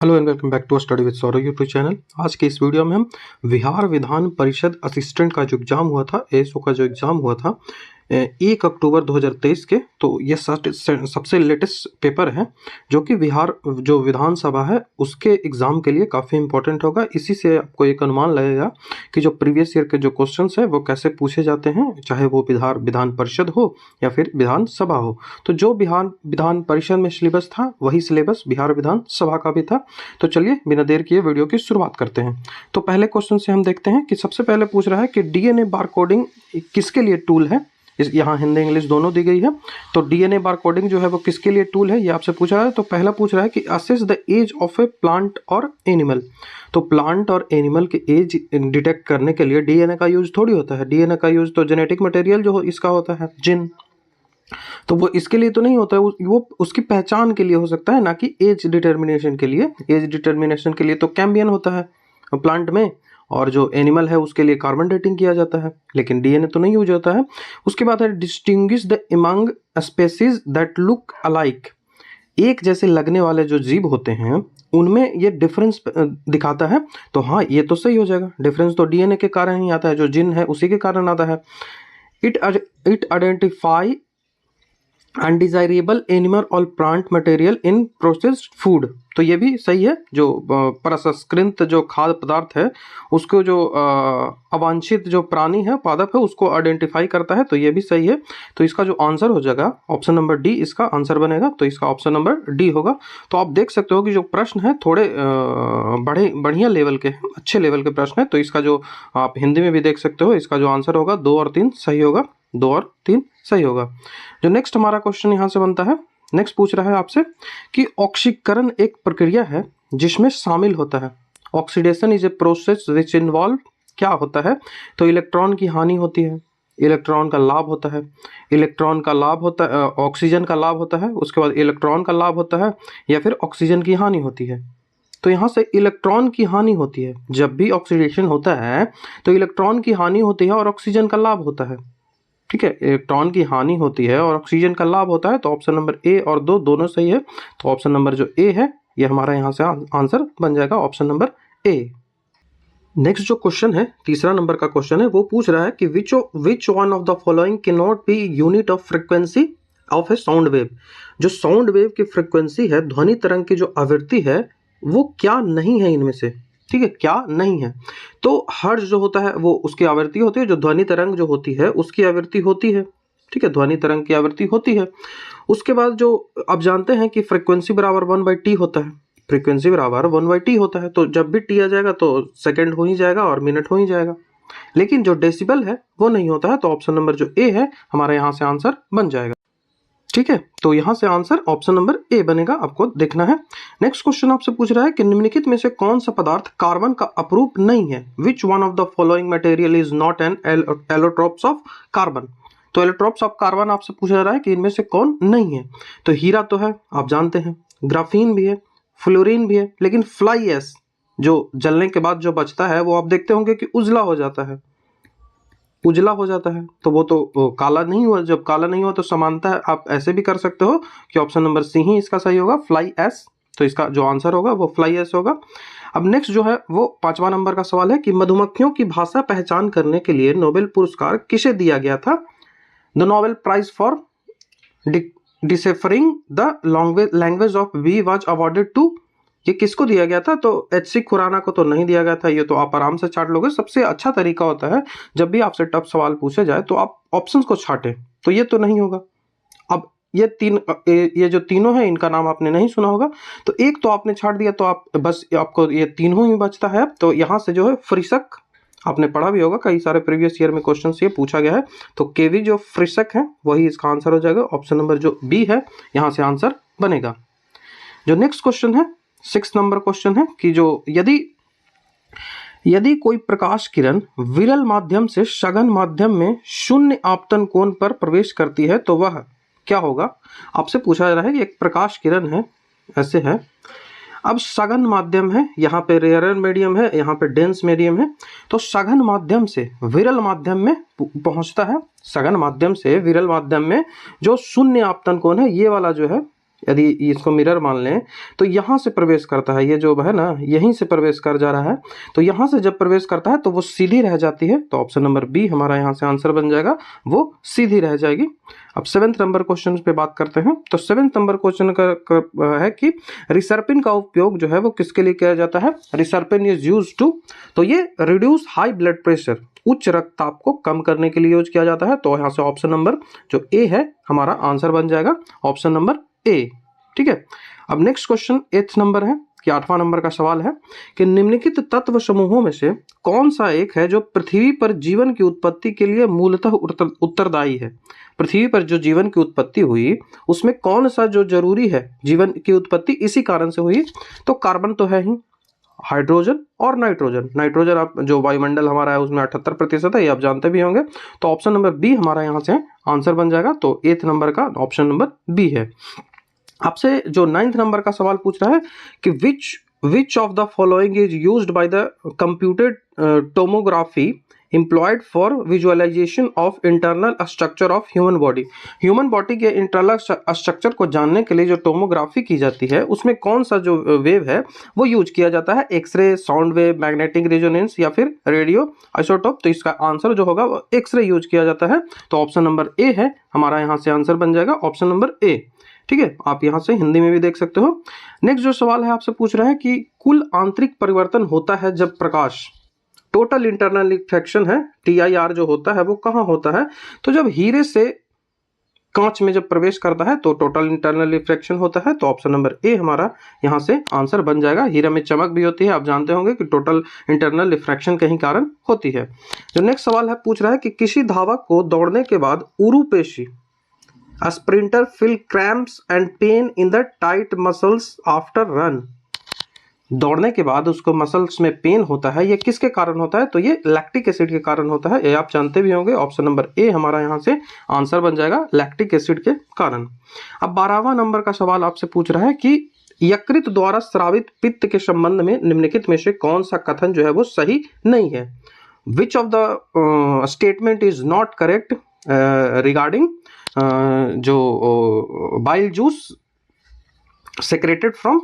Hello and welcome back to study with Saurabh YouTube channel. आज के इस वीडियो में हम बिहार विधान परिषद असिस्टेंट का जो एग्ज़ाम हुआ था, एएसओ का जो एग्ज़ाम हुआ था 1 अक्टूबर 2023 के, तो ये सबसे लेटेस्ट पेपर है जो कि बिहार जो विधानसभा है उसके एग्ज़ाम के लिए काफ़ी इंपॉर्टेंट होगा। इसी से आपको एक अनुमान लगेगा कि जो प्रीवियस ईयर के जो क्वेश्चंस है वो कैसे पूछे जाते हैं, चाहे वो विधान परिषद हो या फिर विधानसभा हो। तो जो विधान परिषद में सिलेबस था वही सिलेबस बिहार विधानसभा का भी था। तो चलिए बिना देर किए वीडियो की शुरुआत करते हैं। तो पहले क्वेश्चन से हम देखते हैं कि सबसे पहले पूछ रहा है कि डीएनए बारकोडिंग किसके लिए टूल है। यहाँ हिंदी इंग्लिश दोनों दी गई है। तो डीएनए बारकोडिंग जो है वो किसके लिए टूल है ये आपसे पूछ रहा है। तो पहला पूछ रहा है कि assess the age of a plant और एनिमल। तो प्लांट और एनिमल के एज डिटेक्ट करने के लिए डीएनए का यूज थोड़ी होता है। डीएनए का यूज तो जेनेटिक मटेरियल जो इसका होता है जिन, तो वो इसके लिए तो नहीं होता है, वो उसकी पहचान के लिए हो सकता है, ना कि एज डिटर्मिनेशन के लिए। एज डिटर्मिनेशन के लिए तो कैम्बियन होता है प्लांट में, और जो एनिमल है उसके लिए कार्बन डेटिंग किया जाता है, लेकिन डीएनए तो नहीं यूज होता है। उसके बाद है distinguish the among species that look alike. एक जैसे लगने वाले जो जीव होते हैं उनमें ये डिफरेंस दिखाता है। तो हाँ, ये तो सही हो जाएगा। डिफरेंस तो डीएनए के कारण ही आता है, जो जिन है उसी के कारण आता है। इट आइडेंटिफाई अनडिजायरेबल एनिमल और plant material in processed food. तो ये भी सही है। जो प्रसंस्कृत जो खाद्य पदार्थ है उसको जो अवांछित जो प्राणी है, पादप है, उसको आइडेंटिफाई करता है। तो ये भी सही है। तो इसका जो आंसर हो जाएगा ऑप्शन नंबर डी, इसका आंसर बनेगा। तो इसका ऑप्शन नंबर डी होगा। तो आप देख सकते हो कि जो प्रश्न है थोड़े बढ़िया लेवल के हैं, अच्छे लेवल के प्रश्न है। तो इसका जो आप हिंदी में भी देख सकते हो, इसका जो आंसर होगा 2 और 3 सही होगा। 2 और 3 सही होगा। जो नेक्स्ट हमारा क्वेश्चन यहाँ से बनता है, नेक्स्ट पूछ रहा है आपसे कि ऑक्सीकरण एक प्रक्रिया है जिसमें शामिल होता है। Oxidation is a process which involve, क्या होता है। तो इलेक्ट्रॉन की हानि होती है, इलेक्ट्रॉन का लाभ होता है। इलेक्ट्रॉन का लाभ होता है, ऑक्सीजन का लाभ होता है, उसके बाद इलेक्ट्रॉन का लाभ होता है, या फिर ऑक्सीजन की हानि होती है। तो यहाँ से इलेक्ट्रॉन की हानि होती है। जब भी ऑक्सीडेशन होता है तो इलेक्ट्रॉन की हानि होती है और ऑक्सीजन का लाभ होता है। ठीक है, इलेक्ट्रॉन की हानि होती है और ऑक्सीजन का लाभ होता है। तो ऑप्शन नंबर ए और 2 दोनों सही है। तो ऑप्शन नंबर जो ए है ये हमारा यहाँ से आंसर बन जाएगा, ऑप्शन नंबर ए। नेक्स्ट जो क्वेश्चन है, तीसरा नंबर का क्वेश्चन है, वो पूछ रहा है कि which one of the following can not be unit of frequency of A sound wave. जो साउंड वेव की फ्रीक्वेंसी है, ध्वनि तरंग की जो आवृत्ति है, वो क्या नहीं है इनमें से। ठीक है, क्या नहीं है। तो हर्ट्ज जो होता है वो उसकी आवृत्ति होती है, जो ध्वनि तरंग जो होती है उसकी आवृत्ति होती है। ठीक है, ध्वनि तरंग की आवृत्ति होती है। उसके बाद जो आप जानते हैं कि फ्रीक्वेंसी बराबर 1/t होता है। फ्रीक्वेंसी बराबर 1/t होता है। तो जब भी टी आ जाएगा तो सेकंड हो ही जाएगा और मिनट हो ही जाएगा। लेकिन जो डेसिबल है वो नहीं होता है। तो ऑप्शन नंबर जो ए है हमारे यहाँ से आंसर बन जाएगा। ठीक है, तो यहाँ से आंसर ऑप्शन नंबर ए बनेगा, आपको देखना है। नेक्स्ट क्वेश्चन आपसे पूछ रहा है कि निम्नलिखित में से कौन सा पदार्थ कार्बन का अपरूप नहीं है। Which one of the following material is not an allotropes of carbon. तो एलोट्रोप्स ऑफ कार्बन आपसे पूछा जा रहा है कि इनमें से कौन नहीं है। तो हीरा तो है, आप जानते हैं, ग्राफीन भी है, फ्लोरीन भी है, लेकिन फ्लाई एश जो जलने के बाद जो बचता है वो आप देखते होंगे कि उजला हो जाता है, उजला हो जाता है। तो वो तो काला नहीं हुआ। जब काला नहीं हुआ तो समानता है, आप ऐसे भी कर सकते हो कि ऑप्शन नंबर सी ही इसका सही होगा, फ्लाई एश। तो इसका जो आंसर होगा वो फ्लाई एश होगा। अब नेक्स्ट जो है वो 5वां नंबर का सवाल है कि मधुमक्खियों की भाषा पहचान करने के लिए नोबेल पुरस्कार किसे दिया गया था। The Nobel prize for deciphering the language of bee was awarded to, ये किसको दिया गया था। तो एच.सी. खुराना को तो नहीं दिया गया था। ये तो आप आराम से छाट लोगे। सबसे अच्छा तरीका होता है जब भी आपसे टफ सवाल पूछे जाए तो आप ऑप्शंस को छाटें। तो ये तो नहीं होगा। अब ये जो तीनों हैं इनका नाम आपने नहीं सुना होगा। तो एक तो आपने छाट दिया, तो आप बस आपको ये तीनों ही बचता है। तो यहाँ से जो है फ्रिसक, आपने पढ़ा भी होगा, कई सारे प्रीवियस ईयर में क्वेश्चन ये पूछा गया है। तो केवी जो फ्रिसक है वही इसका आंसर हो जाएगा। ऑप्शन नंबर जो बी है यहाँ से आंसर बनेगा। जो नेक्स्ट क्वेश्चन है, 6 नंबर क्वेश्चन है कि जो यदि कोई प्रकाश किरण विरल माध्यम से सघन माध्यम में शून्य आपतन कोण पर प्रवेश करती है तो वह क्या होगा। आपसे पूछा जा रहा है कि एक प्रकाश किरण है, ऐसे है, अब सघन माध्यम है, यहाँ पे रेयर मीडियम है, यहाँ पे डेंस मीडियम है। तो सघन माध्यम से विरल माध्यम में पहुंचता है। सघन माध्यम से विरल माध्यम में जो शून्य आपतन कोण है, ये वाला जो है यदि इसको मिरर मान लें तो यहाँ से प्रवेश करता है, ये जो है ना यहीं से प्रवेश कर जा रहा है, तो यहाँ से जब प्रवेश करता है तो वो सीधी रह जाती है, तो ऑप्शन नंबर बी हमारा यहाँ से आंसर बन जाएगा, वो सीधी रह जाएगी। अब 7वें नंबर क्वेश्चन पे बात करते हैं। तो 7वें नंबर क्वेश्चन का है कि रिसर्पिन का उपयोग जो है वो किसके लिए किया जाता है? रिसर्पिन इज यूज्ड टू, तो ये रिड्यूस हाई ब्लड प्रेशर, उच्च रक्तचाप को कम करने के लिए यूज किया जाता है, तो यहाँ से ऑप्शन नंबर जो ए है हमारा आंसर बन जाएगा, ऑप्शन नंबर ए। ठीक है, अब नेक्स्ट क्वेश्चन 8th नंबर है कि 8वां नंबर का सवाल है कि निम्नलिखित तत्व समूहों में से कौन सा एक है जो पृथ्वी पर जीवन की उत्पत्ति के लिए मूलतः उत्तरदायी है? पृथ्वी पर जो जीवन की उत्पत्ति हुई उसमें कौन सा जो जरूरी है, जीवन की उत्पत्ति इसी कारण से हुई? तो कार्बन तो है ही, हाइड्रोजन और नाइट्रोजन। नाइट्रोजन आप जो वायुमंडल हमारा है उसमें 78% है, ये आप जानते भी होंगे, तो ऑप्शन नंबर बी हमारा यहाँ से आंसर बन जाएगा, तो 8th नंबर का ऑप्शन नंबर बी है। आपसे जो 9th नंबर का सवाल पूछ रहा है कि which of the following is used by the computed tomography employed for visualization of internal structure of human body. Human body के इंटरनल स्ट्रक्चर को जानने के लिए जो टोमोग्राफी की जाती है उसमें कौन सा जो वेव है वो यूज किया जाता है? X ray, sound wave, magnetic resonance या फिर रेडियो आइसोटोप? तो इसका आंसर जो होगा वो एक्सरे यूज किया जाता है, तो ऑप्शन नंबर ए है हमारा यहाँ से आंसर बन जाएगा, ऑप्शन नंबर ए। ठीक है, आप यहाँ से हिंदी में भी देख सकते हो। नेक्स्ट जो सवाल है आपसे पूछ रहा है कि कुल आंतरिक परिवर्तन होता है जब प्रकाश, टोटल इंटरनल रिफ्रैक्शन है TIR जो होता है वो कहाँ होता है? तो जब हीरे से कांच में जब प्रवेश करता है तो टोटल इंटरनल रिफ्रैक्शन होता है, तो ऑप्शन नंबर ए हमारा यहाँ से आंसर बन जाएगा। हीरे में चमक भी होती है, आप जानते होंगे कि टोटल इंटरनल रिफ्रैक्शन के ही कारण होती है। जो नेक्स्ट सवाल है पूछ रहा है कि किसी धावक को दौड़ने के बाद उरुपेशी sprinter feel cramps and pain in the tight muscles after run. दौड़ने के बाद उसको मसल्स में पेन होता है, ये किसके कारण होता है? तो ये लैक्टिक एसिड के कारण होता है, ये आप जानते भी होंगे, ऑप्शन नंबर ए हमारा यहाँ से आंसर बन जाएगा, लैक्टिक एसिड के कारण। अब 12वां नंबर का सवाल आपसे पूछ रहा है कि यकृत द्वारा स्रावित पित्त के संबंध में निम्नलिखित में से कौन सा कथन जो है वो सही नहीं है? विच of the statement is not correct regarding जो बाइल जूस सेक्रेटेड फ्रॉम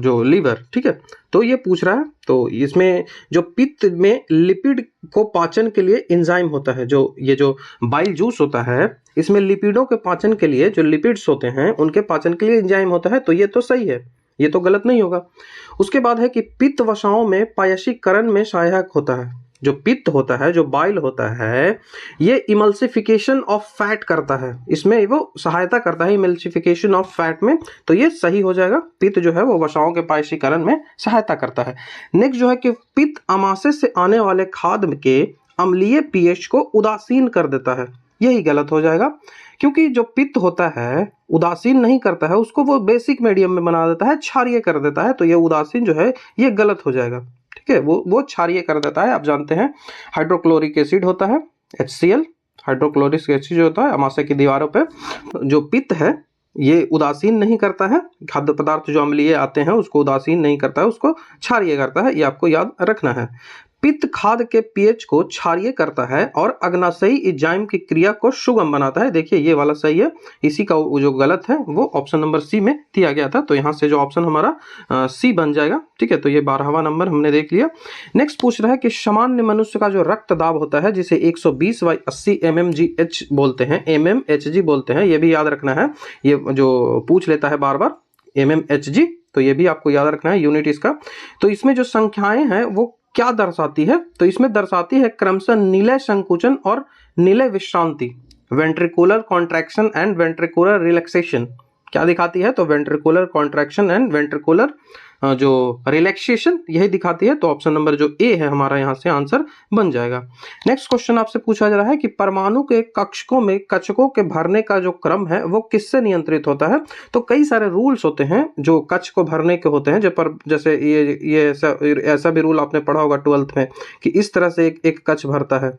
जो लीवर? ठीक है, तो ये पूछ रहा है, तो इसमें जो पित्त में लिपिड को पाचन के लिए एंजाइम होता है, जो ये जो बाइल जूस होता है इसमें लिपिडों के पाचन के लिए जो लिपिड्स होते हैं उनके पाचन के लिए एंजाइम होता है, तो ये तो सही है, ये तो गलत नहीं होगा। उसके बाद है कि पित्त वसाओं में पायसीकरण में सहायक होता है। जो पित्त होता है, जो बाइल होता है, ये इमल्सिफिकेशन ऑफ फैट करता है, इसमें वो सहायता करता है इमल्सिफिकेशन ऑफ फैट में, तो ये सही हो जाएगा। पित्त जो है वो वसाओं के पायसीकरण में सहायता करता है। नेक्स्ट जो है कि पित्त अमाशय से आने वाले खाद्य के अम्लीय pH को उदासीन कर देता है, यही गलत हो जाएगा, क्योंकि जो पित्त होता है उदासीन नहीं करता है, उसको वो बेसिक मीडियम में बना देता है, क्षारीय कर देता है, तो ये उदासीन जो है ये गलत हो जाएगा। ठीक है, वो क्षारीय कर देता है। आप जानते हैं हाइड्रोक्लोरिक एसिड होता है HCl, हाइड्रोक्लोरिक एसिड जो होता है अमाशय की दीवारों पे, जो पित्त है ये उदासीन नहीं करता है, खाद्य पदार्थ जो अम्लीय आते हैं उसको उदासीन नहीं करता है, उसको क्षारीय करता है, ये आपको याद रखना है। पित्त खाद्य के pH को क्षारीय करता है और अग्नाशयी एंजाइम की क्रिया को सुगम बनाता है। देखिए ये वाला सही है, इसी का जो गलत है वो ऑप्शन नंबर सी में दिया गया था, तो यहाँ से जो ऑप्शन हमारा सी बन जाएगा। ठीक है, तो ये 12वां नंबर हमने देख लिया। नेक्स्ट पूछ रहा है कि सामान्य मनुष्य का जो रक्त दाब होता है जिसे 120/80 mmGH बोलते हैं, mmHg बोलते हैं, ये भी याद रखना है, ये जो पूछ लेता है बार बार mmHg, तो ये भी आपको याद रखना है यूनिट इसका। तो इसमें जो संख्याएं हैं वो क्या दर्शाती है? तो इसमें दर्शाती है क्रमशः निलय संकुचन और निलय विश्रांति, ventricular contraction and ventricular relaxation. क्या दिखाती है? तो वेंट्रिकुलर कॉन्ट्रैक्शन एंड वेंट्रिकुलर जो रिलैक्सेशन यही दिखाती है, तो ऑप्शन नंबर जो ए है हमारा यहाँ से आंसर बन जाएगा। नेक्स्ट क्वेश्चन आपसे पूछा जा रहा है कि परमाणु के कक्षकों में कक्षकों के भरने का जो क्रम है वो किससे नियंत्रित होता है? तो कई सारे रूल्स होते हैं जो कक्ष को भरने के होते हैं, जैसे ये ऐसा भी रूल आपने पढ़ा होगा 12th में कि इस तरह से एक कक्ष भरता है।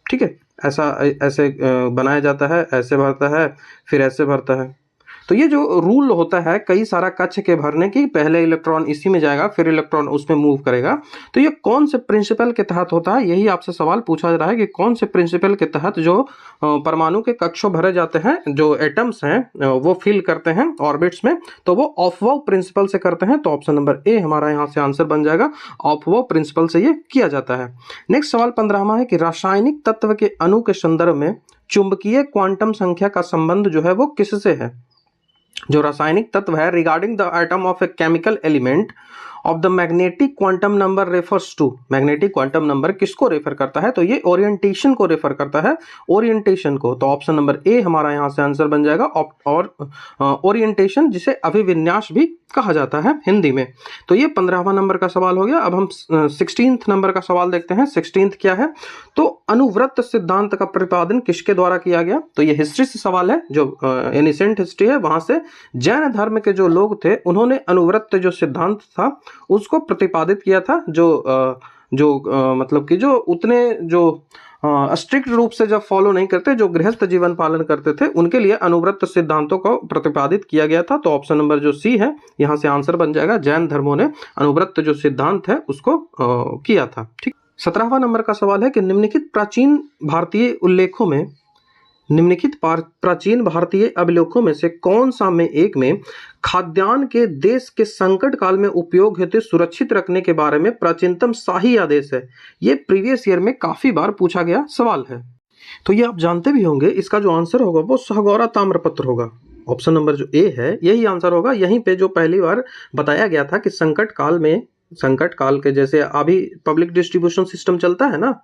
ठीक है, ऐसे बनाया जाता है, ऐसे भरता है, फिर ऐसे भरता है। तो ये जो रूल होता है कई सारा कक्ष के भरने की, पहले इलेक्ट्रॉन इसी में जाएगा फिर इलेक्ट्रॉन उसमें मूव करेगा, तो ये कौन से प्रिंसिपल के तहत होता है, यही आपसे सवाल पूछा जा रहा है कि कौन से प्रिंसिपल के तहत जो परमाणु के कक्षों भरे जाते हैं, जो एटम्स हैं वो फिल करते हैं ऑर्बिट्स में, तो वो ऑफ-वाउ प्रिंसिपल से करते हैं। तो ऑप्शन नंबर ए हमारा यहाँ से आंसर बन जाएगा, ऑफ-वाउ प्रिंसिपल से ये किया जाता है। नेक्स्ट सवाल 15वां है कि रासायनिक तत्व के अणु के संदर्भ में चुंबकीय क्वांटम संख्या का संबंध जो है वो किससे है। जो रासायनिक तत्व है, regarding the atom of a chemical element of the magnetic quantum number refers to, magnetic quantum number किसको रेफर करता है, तो ये ओरिएंटेशन को रेफर करता है, ओरिएंटेशन को। तो ऑप्शन नंबर ए हमारा यहाँ से आंसर बन जाएगा, और ओरिएंटेशन जिसे अभिविन्यास भी कहा जाता है हिंदी में। तो ये 15वां नंबर का सवाल हो गया। अब हम 16th नंबर का सवाल देखते हैं। 16th क्या है, तो अनुव्रत सिद्धांत का प्रतिपादन किसके द्वारा किया गया। तो ये हिस्ट्री से सवाल है, जो एनिसेंट हिस्ट्री है वहां से जैन धर्म के जो लोग थे उन्होंने अनुव्रत जो सिद्धांत था उसको प्रतिपादित किया था। मतलब कि जो उतने जो स्ट्रिक्ट रूप से जब फॉलो नहीं करते, जो गृहस्थ जीवन पालन करते थे, उनके लिए अनुव्रत सिद्धांतों को प्रतिपादित किया गया था। तो ऑप्शन नंबर जो सी है यहाँ से आंसर बन जाएगा, जैन धर्मों ने अनुव्रत जो सिद्धांत है उसको किया था। ठीक। 17वां नंबर का सवाल है कि निम्नलिखित प्राचीन भारतीय अभिलेखों में से कौन सा में एक में खाद्यान्न के देश के संकट काल में उपयोग हेतु सुरक्षित रखने के बारे में प्राचीनतम शाही आदेश है। ये प्रीवियस ईयर में काफी बार पूछा गया सवाल है, तो ये आप जानते भी होंगे। इसका जो आंसर होगा वो सहगौरा ताम्रपत्र होगा। ऑप्शन नंबर जो ए है यही आंसर होगा। यहीं पे जो पहली बार बताया गया था कि संकट काल के जैसे अभी पब्लिक डिस्ट्रीब्यूशन सिस्टम चलता है ना,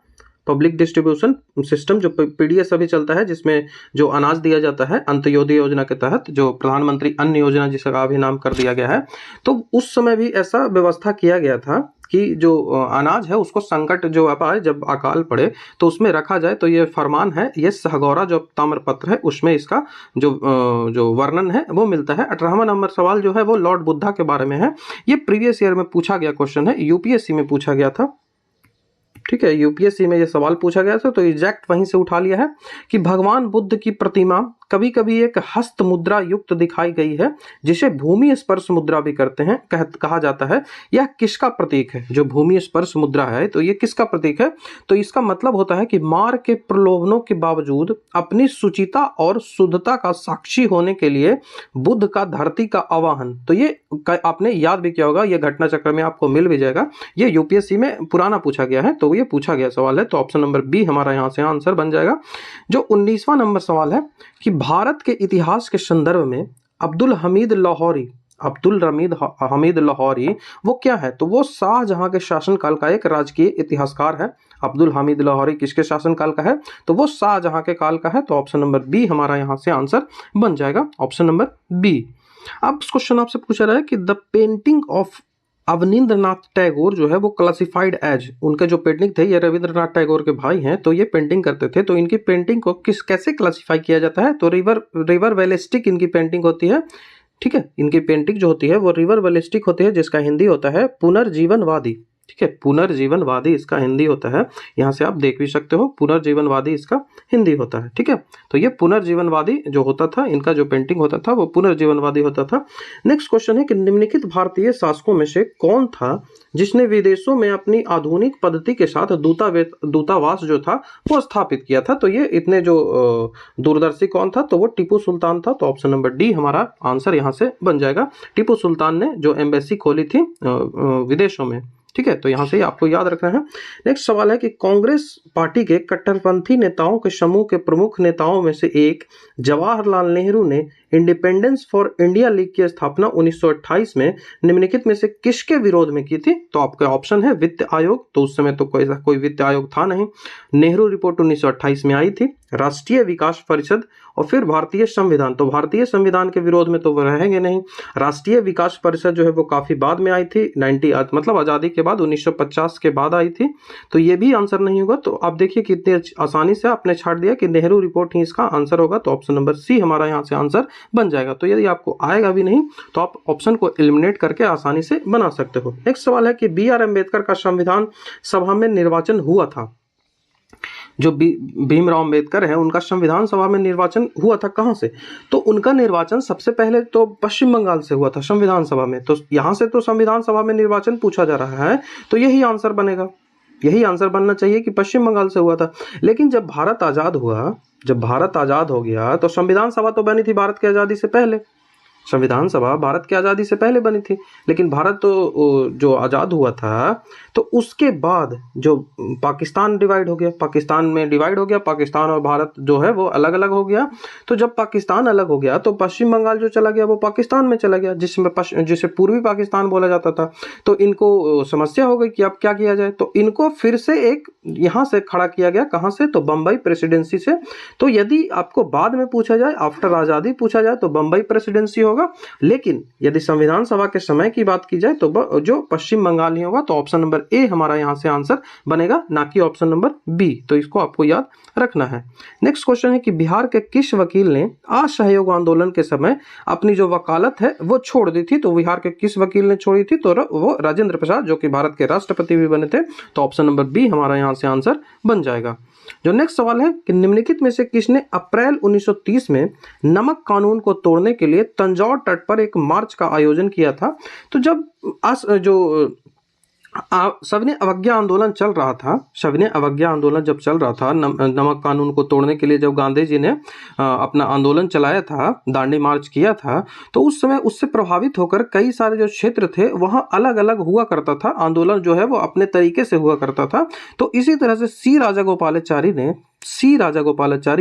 पब्लिक डिस्ट्रीब्यूशन सिस्टम जो पीडीएस अभी चलता है, जिसमें जो अनाज दिया जाता है अंत्योदय योजना के तहत, जो प्रधानमंत्री अन्न योजना जिसका अभी नाम कर दिया गया है, तो उस समय भी ऐसा व्यवस्था किया गया था कि जो अनाज है उसको संकट जो आए, जब अकाल पड़े तो उसमें रखा जाए। तो ये फरमान है, ये सहगौरा जो ताम्रपत्र है उसमें इसका जो वर्णन है वो मिलता है। 18वां नंबर सवाल जो है वो लॉर्ड बुद्धा के बारे में है। ये प्रीवियस ईयर में पूछा गया क्वेश्चन है, यूपीएससी में पूछा गया था। ठीक है, यूपीएससी में ये सवाल पूछा गया था, तो एग्जैक्ट वहीं से उठा लिया है कि भगवान बुद्ध की प्रतिमा कभी कभी एक हस्त मुद्रा युक्त दिखाई गई है, जिसे भूमि स्पर्श मुद्रा भी करते हैं कहा जाता है। यह किसका प्रतीक है। जो भूमि स्पर्श मुद्रा है तो ये किसका प्रतीक है, तो इसका मतलब होता है कि मार के प्रलोभनों के बावजूद अपनी सुचिता और शुद्धता का साक्षी होने के लिए बुद्ध का धरती का आवाहन। तो ये आपने याद भी किया होगा, ये घटना चक्र में आपको मिल भी जाएगा। ये यूपीएससी में पुराना पूछा गया है, तो ये पूछा गया सवाल है। तो ऑप्शन नंबर बी हमारा यहाँ से आंसर बन जाएगा। जो 19वां नंबर सवाल है कि भारत के इतिहास के संदर्भ में अब्दुल हमीद लाहौरी वो क्या है, तो वो शाहजहां के शासनकाल का एक राजकीय इतिहासकार है। अब्दुल हमीद लाहौरी किसके शासनकाल का है, तो वो शाहजहां के काल का है। तो ऑप्शन नंबर बी हमारा यहाँ से आंसर बन जाएगा, ऑप्शन नंबर बी। अब क्वेश्चन आपसे पूछा रहा है कि the painting of Abanindranath Tagore जो है वो क्लासिफाइड एज, उनके जो पेंटिंग थे, ये रविंद्रनाथ टैगोर के भाई हैं, तो ये पेंटिंग करते थे, तो इनकी पेंटिंग को कैसे क्लासिफाई किया जाता है, तो रिवर वेलिस्टिक इनकी पेंटिंग होती है। ठीक है, इनकी पेंटिंग जो होती है वो रिवर वेलिस्टिक होती है, जिसका हिंदी होता है पुनर्जीवनवादी। ठीक है, पुनर्जीवनवादी इसका हिंदी होता है। यहाँ से आप देख भी सकते हो, पुनर्जीवनवादी इसका हिंदी होता है। ठीक है, तो ये पुनर्जीवनवादी जो होता था, इनका जो पेंटिंग होता था वो पुनर्जीवनवादी होता था। नेक्स्ट क्वेश्चन है कि निम्नलिखित भारतीय शासकों में से कौन था जिसने विदेशों में अपनी आधुनिक पद्धति के साथ दूतावास जो था वो स्थापित किया था। तो ये इतने जो दूरदर्शी कौन था, तो वो टीपू सुल्तान था। तो ऑप्शन नंबर डी हमारा आंसर यहाँ से बन जाएगा। टीपू सुल्तान ने जो एम्बेसी खोली थी विदेशों में। ठीक है, तो यहाँ से आपको याद रखना है। नेक्स्ट सवाल है कि कांग्रेस पार्टी के कट्टरपंथी नेताओं के समूह के प्रमुख नेताओं में से एक जवाहरलाल नेहरू ने इंडिपेंडेंस फॉर इंडिया लीग की स्थापना 1928 में निम्नलिखित में से किसके विरोध में की थी। तो आपका ऑप्शन है वित्त आयोग, तो उस समय तो कोई वित्त आयोग था नहीं। नेहरू रिपोर्ट 1928 में आई थी, राष्ट्रीय विकास परिषद और फिर भारतीय संविधान। तो भारतीय संविधान के विरोध में तो वो रहेंगे नहीं। राष्ट्रीय विकास परिषद जो है वो काफी बाद में आई थी, मतलब आजादी के बाद 1950 के बाद आई थी, तो ये भी आंसर नहीं होगा। तो आप देखिए कितनी आसानी से आपने छाट दिया कि नेहरू रिपोर्ट ही इसका आंसर होगा। तो ऑप्शन नंबर सी हमारा यहाँ से आंसर बन जाएगा। तो यदि आपको आएगा भी नहीं तो आप ऑप्शन को एलिमिनेट करके आसानी से बना सकते हो। नेक्स्ट सवाल है कि बी आर अम्बेडकर का संविधान सभा में निर्वाचन हुआ था। जो भीमराव अंबेडकर है उनका संविधान सभा में निर्वाचन हुआ था कहाँ से? तो उनका निर्वाचन सबसे पहले तो पश्चिम बंगाल से हुआ था संविधान सभा में। तो यहाँ से तो संविधान सभा में निर्वाचन पूछा जा रहा है, तो यही आंसर बनेगा, यही आंसर बनना चाहिए कि पश्चिम बंगाल से हुआ था। लेकिन जब भारत आज़ाद हुआ, जब भारत आज़ाद हो गया तो संविधान सभा तो बनी थी भारत की आज़ादी से पहले, संविधान सभा भारत की आज़ादी से पहले बनी थी। लेकिन भारत तो जो आज़ाद हुआ था तो उसके बाद जो पाकिस्तान डिवाइड हो गया, पाकिस्तान में डिवाइड हो गया, पाकिस्तान और भारत जो है वो अलग अलग हो गया। तो जब पाकिस्तान अलग हो गया तो पश्चिम बंगाल जो चला गया वो पाकिस्तान में चला गया, जिसे पूर्वी पाकिस्तान बोला जाता था। तो इनको समस्या हो गई कि अब क्या किया जाए, तो इनको फिर से एक यहाँ से खड़ा किया गया, कहाँ से? तो बम्बई प्रेसिडेंसी से। तो यदि आपको बाद में पूछा जाए, आफ्टर आज़ादी पूछा जाए, तो बम्बई प्रेसिडेंसी होगा। लेकिन यदि संविधान सभा के समय की बात की जाए तो जो पश्चिम बंगाल ही होगा। तो ऑप्शन नंबर ए हमारा यहाँ से आंसर बनेगा, ना कि ऑप्शन नंबर बी। तो इसको आपको याद रखना है। नेक्स्ट क्वेश्चन है कि बिहार के किस वकील ने असहयोग आंदोलन के समय अपनी जो वकालत है वो छोड़ दी थी? तो बिहार के किस वकील ने छोड़ी थी? तो वो राजेंद्र प्रसाद, जो कि भारत के राष्ट्रपति भी बने थे। तो ऑप्शन नंबर बी हमारा यहाँ से आंसर बन जाएगा। जो नेक्स्ट सवाल है कि निम्नलिखित में से किसने अप्रैल 1930 में नमक कानून को तोड़ने के लिए तंजौर तट पर एक मार्च का आयोजन किया था? तो जब सविनय अवज्ञा आंदोलन चल रहा था, सविनय अवज्ञा आंदोलन जब चल रहा था, नमक कानून को तोड़ने के लिए जब गांधी जी ने अपना आंदोलन चलाया था, दांडी मार्च किया था, तो उस समय उससे प्रभावित होकर कई सारे जो क्षेत्र थे वहाँ अलग अलग हुआ करता था, आंदोलन जो है वो अपने तरीके से हुआ करता था। तो इसी तरह से सी राजागोपालाचारी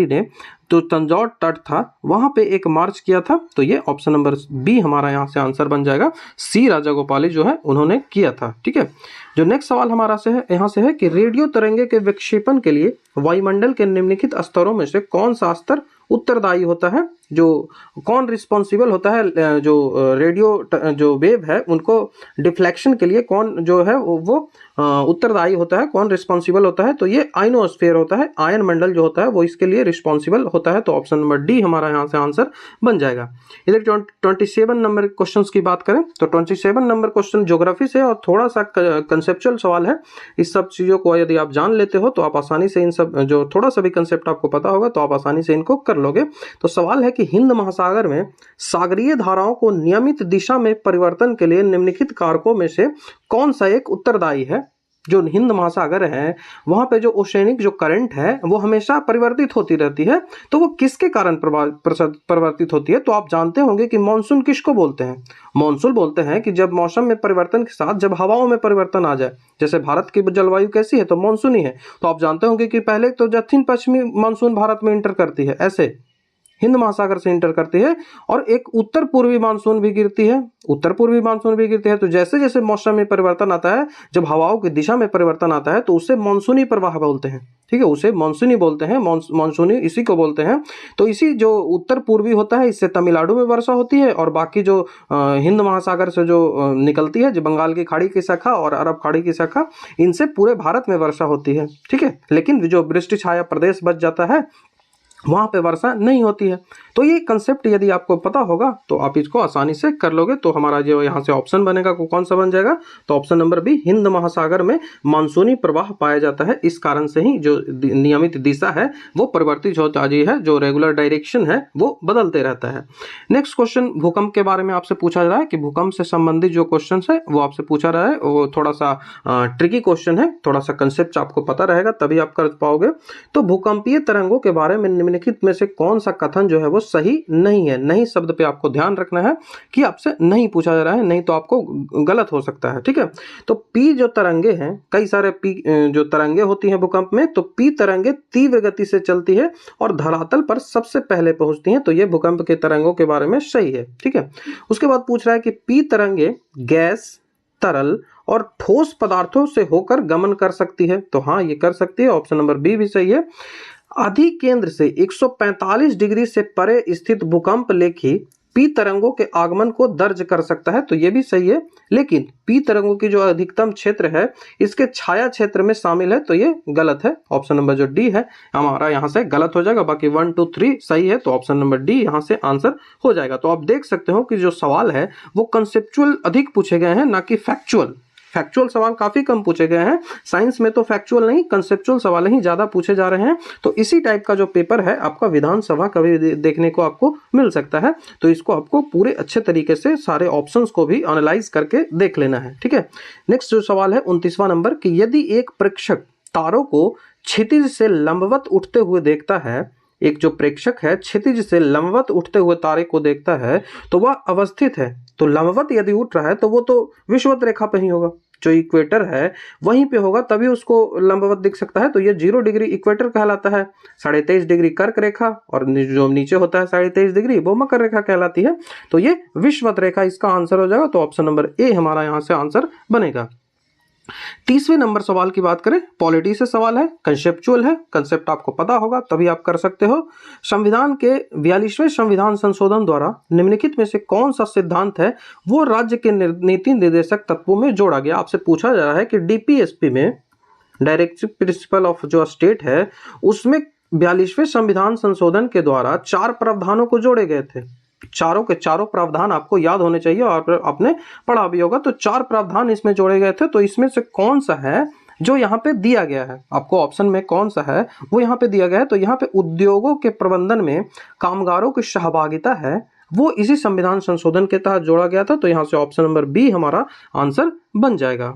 ने तो तंजौर तट था वहां पे एक मार्च किया था। तो ये ऑप्शन नंबर बी हमारा यहाँ से आंसर बन जाएगा, सी राजागोपाली जो है उन्होंने किया था। ठीक है। जो नेक्स्ट सवाल हमारा से है यहाँ से है कि रेडियो तरंगे के विक्षेपण के लिए वायुमंडल के निम्नलिखित स्तरों में से कौन सा स्तर उत्तरदायी होता है? जो कौन रिस्पॉन्सिबल होता है, जो रेडियो जो वेव है उनको डिफ्लेक्शन के लिए कौन जो है वो उत्तरदायी होता है, कौन रिस्पॉन्सिबल होता है? तो ये आयनोस्फीयर होता है, आयन मंडल जो होता है वो इसके लिए रिस्पॉन्सिबल होता है। तो ऑप्शन नंबर डी हमारा यहाँ से आंसर बन जाएगा। इधर 27 नंबर क्वेश्चन की बात करें तो 27 नंबर क्वेश्चन ज्योग्राफी से और थोड़ा सा कंसेप्चुअल सवाल है। इस सब चीज़ों को यदि आप जान लेते हो तो आप आसानी से इन सब जो थोड़ा सा भी कंसेप्ट आपको पता होगा तो आप आसानी से इनको कर लोगे। तो सवाल है कि हिंद महासागर में सागरीय धाराओं को नियमित दिशा में परिवर्तन के लिए निम्नलिखित कारकों में से कौन सा एक उत्तरदायी है? जो हिंद महासागर है वहां पे जो ओशनिक जो करंट है वो हमेशा परिवर्तित होती रहती है, तो वो किसके कारण परिवर्तित होती है? तो आप जानते होंगे कि मॉनसून किसको बोलते हैं? मॉनसून बोलते हैं कि जब मौसम में परिवर्तन के साथ जब हवाओं में परिवर्तन आ जाए, जैसे भारत की जलवायु कैसी है तो मॉनसून ही है। तो आप जानते होंगे कि पहले तो दक्षिण पश्चिमी मॉनसून भारत में इंटर करती है, ऐसे हिंद महासागर से इंटर करती है, और एक उत्तर पूर्वी मानसून भी गिरती है, उत्तर पूर्वी मानसून भी गिरती है। तो जैसे जैसे मौसम में परिवर्तन आता है, जब हवाओं की दिशा में परिवर्तन आता है तो उसे मानसूनी प्रवाह बोलते हैं। ठीक है, उसे मानसूनी बोलते हैं, मानसूनी इसी को बोलते हैं। तो इसी जो उत्तर पूर्वी होता है इससे तमिलनाडु में वर्षा होती है, और बाकी जो हिंद महासागर से जो निकलती है, जो बंगाल की खाड़ी की शाखा और अरब खाड़ी की शाखा, इनसे पूरे भारत में वर्षा होती है। ठीक है, लेकिन जो वृष्टि छाया प्रदेश बच जाता है वहाँ पे वर्षा नहीं होती है। तो ये कंसेप्ट यदि आपको पता होगा तो आप इसको आसानी से कर लोगे। तो हमारा जो यहाँ से ऑप्शन बनेगा वो कौन सा बन जाएगा? तो ऑप्शन नंबर बी, हिंद महासागर में मानसूनी प्रवाह पाया जाता है, इस कारण से ही जो नियमित दिशा है वो परिवर्तित होता है, जो रेगुलर डायरेक्शन है वो बदलते रहता है। नेक्स्ट क्वेश्चन भूकंप के बारे में आपसे पूछा जा रहा है कि भूकंप से संबंधित जो क्वेश्चन है वो आपसे पूछा रहा है, वो थोड़ा सा ट्रिकी क्वेश्चन है, थोड़ा सा कंसेप्ट आपको पता रहेगा तभी आप कर पाओगे। तो भूकंपीय तरंगों के बारे में निम्नलिखित में से कौन सा कथन जो है वो सही नहीं है? नहीं शब्द पे आपको ध्यान रखना है कि आपसे नहीं पूछा जा रहा है, नहीं तो आपको गलत हो सकता है। ठीक है, तो पी जो तरंगे हैं, कई सारे पी जो तरंगे होती हैं भूकंप में, तो पी तरंगे तीव्र गति से चलती है और धरातल पर सबसे पहले पहुंचती हैं। तो ये भूकंप के तरंगों के बारे में सही है। ठीक है, उसके बाद पूछ रहा है कि पी तरंगे गैस, तरल और ठोस पदार्थों से होकर गमन कर सकती है। तो हाँ, ये कर सकती है, ऑप्शन नंबर बी भी सही है। अधिकेंद्र से 145 डिग्री से परे स्थित भूकंप लेखी पी तरंगों के आगमन को दर्ज कर सकता है। तो ये भी सही है, लेकिन पी तरंगों की जो अधिकतम क्षेत्र है इसके छाया क्षेत्र में शामिल है, तो ये गलत है। ऑप्शन नंबर जो डी है हमारा यहाँ से गलत हो जाएगा, बाकी 1 2 3 सही है। तो ऑप्शन नंबर डी यहाँ से आंसर हो जाएगा। तो आप देख सकते हो कि जो सवाल है वो कंसेप्चुअल अधिक पूछे गए हैं, ना कि फैक्चुअल। फैक्चुअल सवाल काफी कम पूछे गए हैं। साइंस में तो फैक्चुअल नहीं, कंसेप्चुअल सवाल ही ज्यादा पूछे जा रहे हैं। तो इसी टाइप का जो पेपर है आपका विधानसभा का भी देखने को आपको मिल सकता है। तो इसको आपको पूरे अच्छे तरीके से सारे ऑप्शंस को भी एनालाइज करके देख लेना है, ठीक है। नेक्स्ट जो सवाल है 29वां नंबर कि यदि एक प्रेक्षक तारों को क्षितिज से लंबवत उठते हुए देखता है, एक जो प्रेक्षक है क्षितिज से लंबवत उठते हुए तारे को देखता है तो वह अवस्थित है। तो लंबवत यदि उठ रहा है तो वो तो विषुवत रेखा पे ही होगा, जो इक्वेटर है वहीं पे होगा, तभी उसको लंबवत दिख सकता है। तो ये 0 डिग्री इक्वेटर कहलाता है, 23.5 डिग्री कर्क रेखा, और जो नीचे होता है 23.5 डिग्री वो मकर रेखा कहलाती है। तो ये विषुवत रेखा इसका आंसर हो जाएगा। तो ऑप्शन नंबर ए हमारा यहाँ से आंसर बनेगा। 30वें नंबर सवाल की बात करें, पॉलिटी से सवाल है, कंसेप्चुअल है, कंसेप्ट आपको पता होगा तभी आप कर सकते हो। संविधान के 42वें संविधान संशोधन द्वारा निम्नलिखित में से कौन सा सिद्धांत है वो राज्य के नीति निर्देशक तत्वों में जोड़ा गया। आपसे पूछा जा रहा है कि डीपीएसपी में, डायरेक्टिव प्रिंसिपल ऑफ जो स्टेट है, उसमें 42वें संविधान संशोधन के द्वारा 4 प्रावधानों को जोड़े गए थे। चारों के चारों प्रावधान आपको याद होने चाहिए और आपने पढ़ा भी होगा। तो 4 प्रावधान इसमें जोड़े गए थे। तो इसमें से कौन सा है जो यहाँ पे दिया गया है, आपको ऑप्शन में कौन सा है वो यहाँ पे दिया गया है। तो यहाँ पे उद्योगों के प्रबंधन में कामगारों की सहभागिता है, वो इसी संविधान संशोधन के तहत जोड़ा गया था। तो यहाँ से ऑप्शन नंबर बी हमारा आंसर बन जाएगा।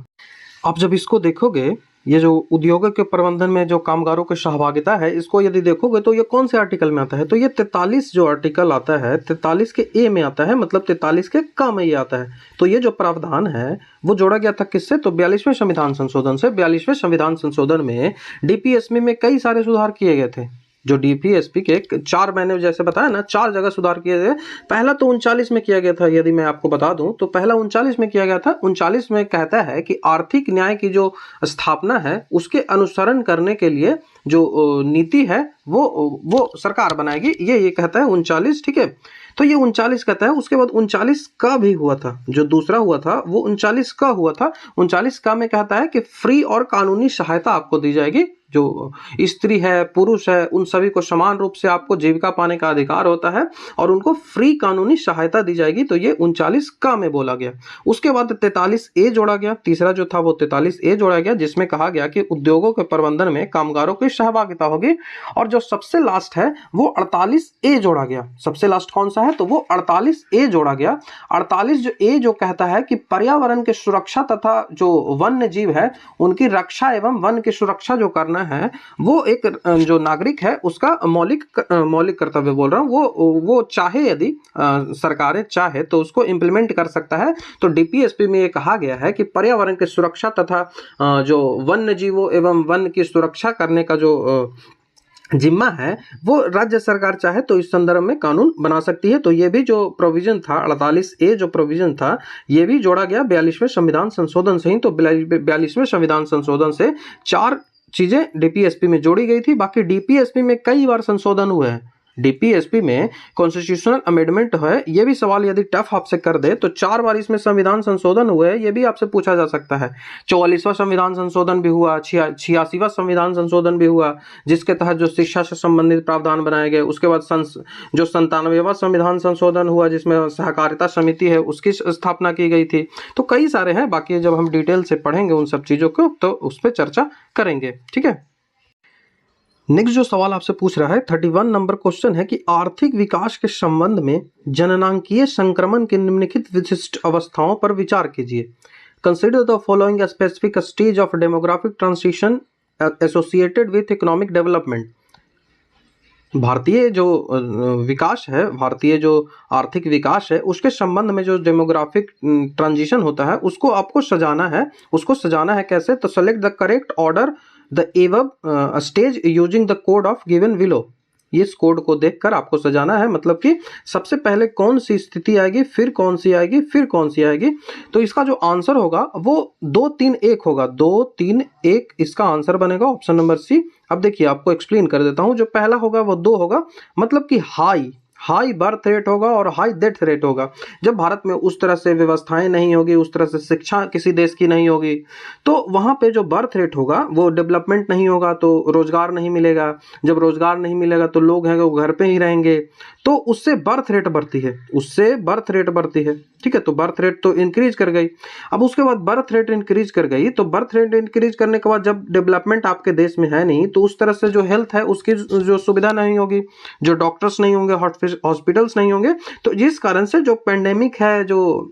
आप जब इसको देखोगे, ये जो उद्योगों के प्रबंधन में जो कामगारों की सहभागिता है, इसको यदि देखोगे तो ये कौन से आर्टिकल में आता है, तो ये 43 जो आर्टिकल आता है 43 के ए में आता है, मतलब 43 के क में ये आता है। तो ये जो प्रावधान है वो जोड़ा गया था किससे, तो 42वें संविधान संशोधन से। 42वें संविधान संशोधन में डीपीएसपी में कई सारे सुधार किए गए थे। जो डीपीएसपी के 4, मैंने जैसे बताया ना, 4 जगह सुधार किए गए। पहला तो 39 में किया गया था, यदि मैं आपको बता दूं तो पहला 39 में किया गया था। 39 में कहता है कि आर्थिक न्याय की जो स्थापना है उसके अनुसरण करने के लिए जो नीति है वो सरकार बनाएगी, ये कहता है 39, ठीक है। तो ये 39 कहता है। उसके बाद 39 का भी हुआ था, जो दूसरा हुआ था वो 39 का हुआ था। 39 का में कहता है कि फ्री और कानूनी सहायता आपको दी जाएगी। जो स्त्री है, पुरुष है, उन सभी को समान रूप से आपको जीविका पाने का अधिकार होता है और उनको फ्री कानूनी सहायता दी जाएगी। तो ये 39 का में बोला गया। उसके बाद 43 ए जोड़ा गया, तीसरा जो था वो 43 ए जोड़ा गया, जिसमें कहा गया कि उद्योगों के प्रबंधन में कामगारों की सहभागिता होगी। और जो सबसे लास्ट है वो 48 ए जोड़ा गया। सबसे लास्ट कौन सा है, तो वो 48 ए जोड़ा गया। 48 जो ए जो कहता है कि पर्यावरण की सुरक्षा तथा जो वन्य जीव है उनकी रक्षा एवं वन की सुरक्षा जो करना है, वो एक जो नागरिक है उसका मौलिक कर्तव्य बोल रहा हूँ। वो चाहे यदि सरकारें चाहे तो उसको इम्प्लीमेंट कर सकता है। तो डीपीएसपी में ये कहा गया है कि पर्यावरण की सुरक्षा तथा जो वन्य जीवों एवं वन की सुरक्षा करने का जो जिम्मा है वो राज्य सरकार चाहे तो इस संदर्भ में कानून बना सकती है। तो ये भी जो प्रोविजन था 48 ए जो प्रोविजन था ये भी जोड़ा गया 42वें संविधान संशोधन से ही। तो 42वें संविधान संशोधन से 4 चीजें डीपीएसपी में जोड़ी गई थी। बाकी डीपीएसपी में कई बार संशोधन हुए हैं। डीपीएसपी में कॉन्स्टिट्यूशनल अमेंडमेंट है, ये भी सवाल यदि टफ आपसे कर दे तो 4 बार इसमें संविधान संशोधन हुए हैं, ये भी आपसे पूछा जा सकता है। 44वां संविधान संशोधन भी हुआ, 86वां संविधान संशोधन भी हुआ जिसके तहत जो शिक्षा से संबंधित प्रावधान बनाए गए। उसके बाद जो 97वां संविधान संशोधन हुआ जिसमें सहकारिता समिति है उसकी स्थापना की गई थी। तो कई सारे हैं, बाकी जब हम डिटेल से पढ़ेंगे उन सब चीजों को तो उस पर चर्चा करेंगे, ठीक है। नेक्स्ट जो सवाल आपसे पूछ रहा है 31 नंबर क्वेश्चन है कि आर्थिक विकास के संबंध में जननांकीय संक्रमण की निम्नलिखित विशिष्ट अवस्थाओं पर विचार कीजिए। Consider the following specific stage of demographic transition associated with economic development. भारतीय जो विकास है, भारतीय जो आर्थिक विकास है उसके संबंध में जो डेमोग्राफिक ट्रांजिशन होता है उसको आपको सजाना है। उसको सजाना है कैसे, तो select the correct order the above stage using the code of given below. इस कोड को देखकर आपको सजाना है, मतलब कि सबसे पहले कौन सी स्थिति आएगी, फिर कौन सी आएगी, फिर कौन सी आएगी। तो इसका जो आंसर होगा वो 2 3 1 होगा। 2 3 1 इसका आंसर बनेगा, ऑप्शन नंबर सी। अब देखिए आपको एक्सप्लेन कर देता हूं। जो पहला होगा वो 2 होगा, मतलब कि हाई बर्थ रेट होगा और हाई डेथ रेट होगा। जब भारत में उस तरह से व्यवस्थाएं नहीं होगी, उस तरह से शिक्षा किसी देश की नहीं होगी, तो वहां पे जो बर्थ रेट होगा वो डेवलपमेंट नहीं होगा, तो रोजगार नहीं मिलेगा। जब रोजगार नहीं मिलेगा तो लोग हैं वो घर पे ही रहेंगे, तो उससे बर्थ रेट बढ़ती है, ठीक है, तो बर्थ रेट तो इंक्रीज कर गई। अब उसके बाद बर्थ रेट इंक्रीज कर गई, तो बर्थ रेट इंक्रीज करने के बाद जब डेवलपमेंट आपके देश में है नहीं, तो उस तरह से जो हेल्थ है उसकी जो सुविधा नहीं होगी, जो डॉक्टर्स नहीं होंगे, हॉस्पिटल्स नहीं होंगे, तो जिस कारण से जो पेंडेमिक है, जो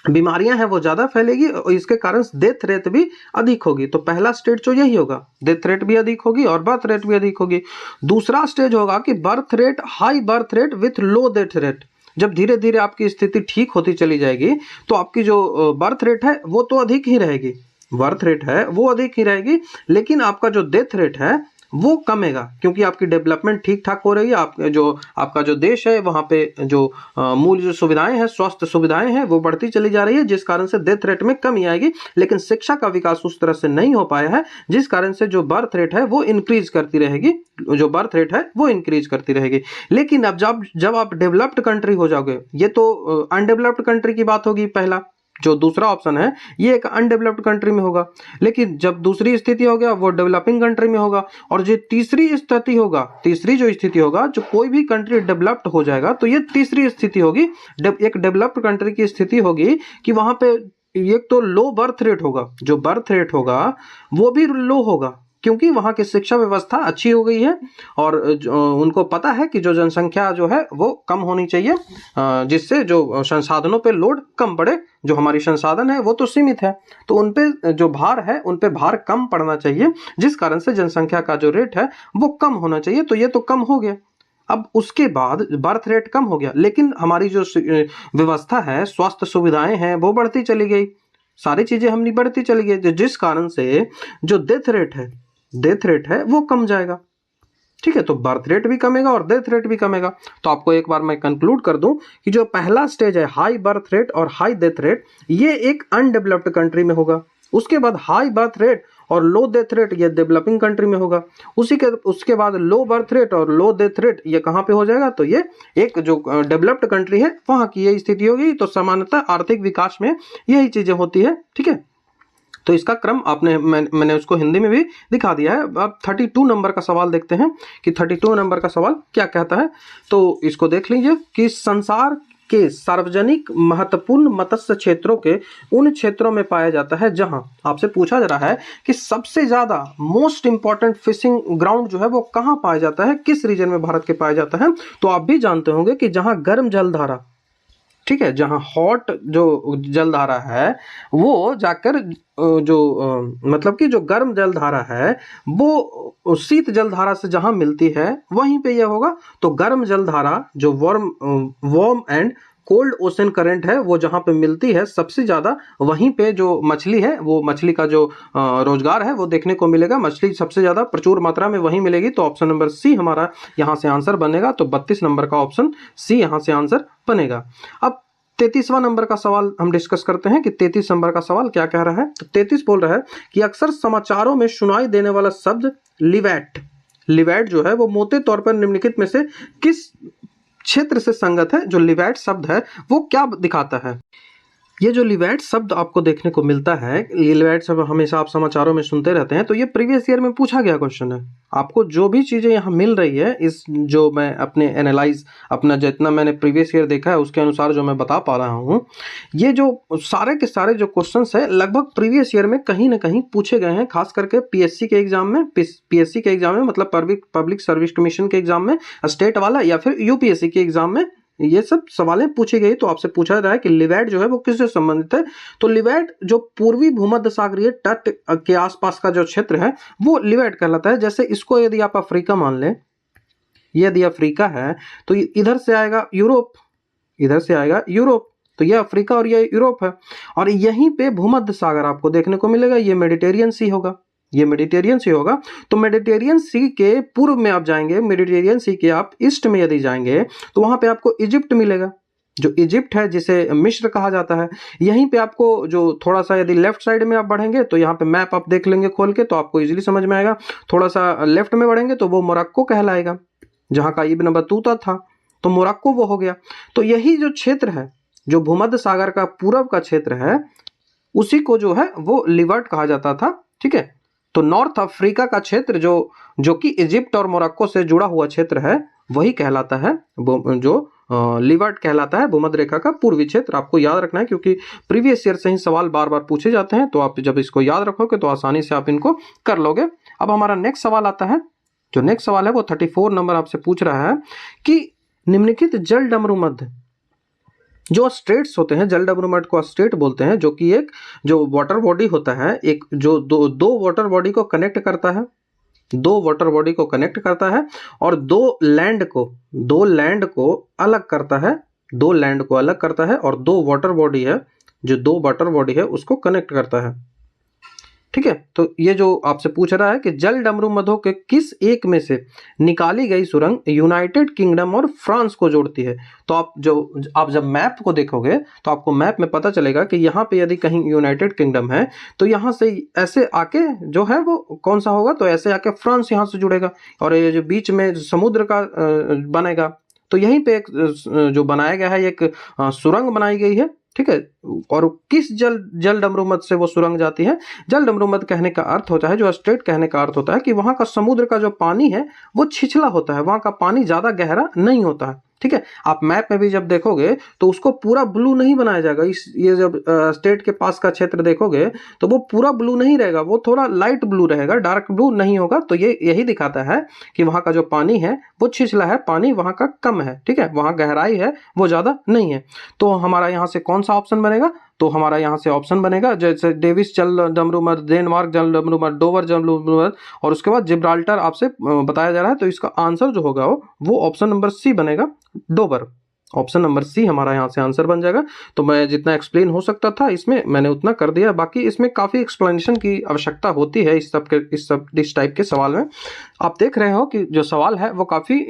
बीमारियां हैं वो ज्यादा फैलेगी और इसके कारण डेथ रेट भी अधिक होगी। तो पहला स्टेज तो यही होगा, डेथ रेट भी अधिक होगी और बर्थ रेट भी अधिक होगी। दूसरा स्टेज होगा कि birth rate, high birth rate with low death rate. जब धीरे धीरे आपकी स्थिति ठीक होती चली जाएगी तो आपकी जो बर्थ रेट है वो तो अधिक ही रहेगी, बर्थ रेट है वो अधिक ही रहेगी, लेकिन आपका जो डेथ रेट है वो कमेगा, क्योंकि आपकी डेवलपमेंट ठीक ठाक हो रही है। आपका जो देश है वहाँ पे जो मूल जो सुविधाएं हैं, स्वास्थ्य सुविधाएं हैं, वो बढ़ती चली जा रही है, जिस कारण से डेथ रेट में कमी आएगी। लेकिन शिक्षा का विकास उस तरह से नहीं हो पाया है, जिस कारण से जो बर्थ रेट है वो इंक्रीज करती रहेगी, जो बर्थ रेट है वो इंक्रीज करती रहेगी। लेकिन अब जब आप डेवलप्ड कंट्री हो जाओगे, ये तो अनडेवलप्ड कंट्री की बात होगी, पहला जो दूसरा ऑप्शन है ये एक अनडेवलप्ड कंट्री में होगा। लेकिन जब दूसरी स्थिति हो गया वो डेवलपिंग कंट्री में होगा, और जो तीसरी स्थिति होगा, तीसरी जो स्थिति होगा, जो कोई भी कंट्री डेवलप्ड हो जाएगा तो ये तीसरी स्थिति होगी, एक डेवलप्ड कंट्री की स्थिति होगी कि वहां पे एक तो लो बर्थ रेट होगा, जो बर्थ रेट होगा वो भी लो होगा, क्योंकि वहाँ की शिक्षा व्यवस्था अच्छी हो गई है और उनको पता है कि जो जनसंख्या जो है वो कम होनी चाहिए, जिससे जो संसाधनों पे लोड कम पड़े। जो हमारी संसाधन है वो तो सीमित है, तो उन पे जो भार है उन पे भार कम पड़ना चाहिए, जिस कारण से जनसंख्या का जो रेट है वो कम होना चाहिए। तो ये तो कम हो गया। अब उसके बाद बर्थ रेट कम हो गया, लेकिन हमारी जो व्यवस्था है, स्वास्थ्य सुविधाएं हैं, वो बढ़ती चली गई, सारी चीजें हमने बढ़ती चली गई, जिस कारण से जो डेथ रेट है वो कम जाएगा। ठीक है, तो बर्थ रेट भी कमेगा और डेथ रेट भी कमेगा। तो आपको एक बार मैं कंक्लूड कर दूं कि जो पहला स्टेज है हाई बर्थ रेट और हाई डेथ रेट, ये एक अनडेवलप्ड कंट्री में होगा। उसके बाद हाई बर्थ रेट और लो डेथ रेट ये डेवलपिंग कंट्री में होगा। उसके बाद लो बर्थ रेट और लो डेथ रेट ये कहाँ पे हो जाएगा, तो ये एक जो डेवलप्ड कंट्री है वहां की ये स्थिति होगी। तो सामान्यतः आर्थिक विकास में यही चीजें होती है। ठीक है, तो इसका क्रम मैंने उसको हिंदी में भी दिखा दिया है। अब 32 नंबर का सवाल देखते हैं कि 32 नंबर का सवाल क्या कहता है। तो इसको देख लीजिए कि संसार के सार्वजनिक महत्वपूर्ण मत्स्य क्षेत्रों के उन क्षेत्रों में पाया जाता है जहां, आपसे पूछा जा रहा है कि सबसे ज्यादा मोस्ट इंपॉर्टेंट फिशिंग ग्राउंड जो है वो कहां पाया जाता है, किस रीजन में भारत के पाया जाता है। तो आप भी जानते होंगे कि जहां गर्म जलधारा, ठीक है, जहां हॉट जो जलधारा है वो जाकर मतलब कि जो गर्म जलधारा है वो शीत जलधारा से जहां मिलती है वहीं पे ये होगा। तो गर्म जलधारा जो warm and cold ocean current है वो जहां पे मिलती है सबसे ज्यादा, वहीं पे जो मछली है, वो मछली का जो रोजगार है वो देखने को मिलेगा। मछली सबसे ज्यादा प्रचुर मात्रा में वहीं मिलेगी। तो ऑप्शन नंबर सी हमारा यहां से आंसर बनेगा। तो 32 नंबर का ऑप्शन सी यहां से आंसर बनेगा। अब 33वां नंबर का सवाल हम डिस्कस करते हैं कि 33 नंबर का सवाल क्या कह रहा है। तो 33 बोल रहा है कि अक्सर समाचारों में सुनाई देने वाला शब्द लिवैट जो है वो मोटे तौर पर निम्नलिखित में से किस क्षेत्र से संगत है। जो लिवैट शब्द है वो क्या दिखाता है। ये जो लिवैट शब्द आपको देखने को मिलता है, ये लिवैट शब्द हमेशा आप समाचारों में सुनते रहते हैं, तो ये प्रीवियस ईयर में पूछा गया क्वेश्चन है। आपको जो भी चीजें यहाँ मिल रही है, इस जो मैं अपने एनालाइज अपना जितना मैंने प्रीवियस ईयर देखा है उसके अनुसार जो मैं बता पा रहा हूँ, ये जो सारे के सारे जो क्वेश्चंस है लगभग प्रीवियस ईयर में कहीं ना कहीं पूछे गए हैं। खास करके पीएससी के एग्जाम में, मतलब पब्लिक सर्विस कमीशन के एग्जाम में, स्टेट वाला या फिर यूपीएससी के एग्जाम में ये सब सवालें पूछी गई। तो आपसे पूछा जा रहा है कि लिवैट जो है वो किससे संबंधित है। तो लिवैट जो पूर्वी भूमध्य सागरीय तट के आसपास का जो क्षेत्र है वो लिवैट कहलाता है। जैसे इसको यदि आप अफ्रीका मान लें, यदि अफ्रीका है तो इधर से आएगा यूरोप, इधर से आएगा यूरोप, तो ये अफ्रीका और ये यूरोप है। और यहीं पे भूमध्य सागर आपको देखने को मिलेगा, ये मेडिटेरियन सी होगा, ये मेडिटेरियन सी होगा। तो मेडिटेरियन सी के पूर्व में आप जाएंगे, मेडिटेरियन सी के आप ईस्ट में यदि जाएंगे तो वहां पे आपको इजिप्ट मिलेगा। जो इजिप्ट है जिसे मिस्र कहा जाता है, यहीं पे आपको जो थोड़ा सा यदि लेफ्ट साइड में आप बढ़ेंगे तो यहाँ पे मैप आप देख लेंगे खोल के तो आपको इजीली समझ में आएगा। थोड़ा सा लेफ्ट में बढ़ेंगे तो वो मोरक्को कहलाएगा, जहाँ का इब्न बतूता था, तो मोरक्को वो हो गया। तो यही जो क्षेत्र है, जो भूमध्य सागर का पूरब का क्षेत्र है, उसी को जो है वो लिवैट कहा जाता था। ठीक है, तो नॉर्थ अफ्रीका का क्षेत्र जो कि इजिप्ट और मोरक्को से जुड़ा हुआ क्षेत्र है, वही कहलाता है जो लीवार्ड कहलाता है भूमध्य रेखा का पूर्वी क्षेत्र। आपको याद रखना है क्योंकि प्रीवियस ईयर से ही सवाल बार बार पूछे जाते हैं, तो आप जब इसको याद रखोगे तो आसानी से आप इनको कर लोगे। अब हमारा नेक्स्ट सवाल आता है, जो नेक्स्ट सवाल है वो 34 नंबर आपसे पूछ रहा है कि निम्नलिखित जल डमरू मध्य जो स्ट्रेट्स होते हैं, जल डमरू मध्य को स्ट्रेट बोलते हैं, जो कि एक जो वाटर बॉडी होता है, एक जो दो वाटर बॉडी को कनेक्ट करता है, दो वाटर बॉडी को कनेक्ट करता है और दो लैंड को अलग करता है, दो लैंड को अलग करता है और दो वाटर बॉडी है, जो दो वाटर बॉडी है उसको कनेक्ट करता है। ठीक है, तो ये जो आपसे पूछ रहा है कि जल डमरू मध्यों के किस एक में से निकाली गई सुरंग यूनाइटेड किंगडम और फ्रांस को जोड़ती है। तो आप जब मैप को देखोगे तो आपको मैप में पता चलेगा कि यहाँ पे यदि कहीं यूनाइटेड किंगडम है तो यहाँ से ऐसे आके जो है वो कौन सा होगा, तो ऐसे आके फ्रांस यहाँ से जुड़ेगा और ये जो बीच में समुद्र का बनेगा, तो यहीं पे एक जो बनाया गया है एक सुरंग बनाई गई है। ठीक है, और किस जल डमरू मध्य से वो सुरंग जाती है। जल डमरू मध्य कहने का अर्थ होता है, जो स्ट्रेट कहने का अर्थ होता है कि वहां का समुद्र का जो पानी है वो छिछला होता है, वहां का पानी ज्यादा गहरा नहीं होता है। ठीक है, आप मैप में भी जब देखोगे तो उसको पूरा ब्लू नहीं बनाया जाएगा। ये जब स्टेट के पास का क्षेत्र देखोगे तो वो पूरा ब्लू नहीं रहेगा, वो थोड़ा लाइट ब्लू रहेगा, डार्क ब्लू नहीं होगा। तो ये यही दिखाता है कि वहां का जो पानी है वो छिछला है, पानी वहां का कम है। ठीक है, वहां गहराई है वो ज्यादा नहीं है। तो हमारा यहाँ से कौन सा ऑप्शन बनेगा, तो हमारा यहाँ से ऑप्शन बनेगा जैसे डेविस जल डमरू मध्य, डेनमार्क जल डमरू मध्य, डोवर जल डमरू मध्य और उसके बाद जिब्राल्टर आपसे बताया जा रहा है। तो इसका आंसर जो होगा वो ऑप्शन नंबर सी बनेगा, डोवर। ऑप्शन नंबर सी हमारा यहाँ से आंसर बन जाएगा। तो मैं जितना एक्सप्लेन हो सकता था इसमें मैंने उतना कर दिया, बाकी इसमें काफ़ी एक्सप्लेनेशन की आवश्यकता होती है इस टाइप के सवाल में। आप देख रहे हो कि जो सवाल है वो काफ़ी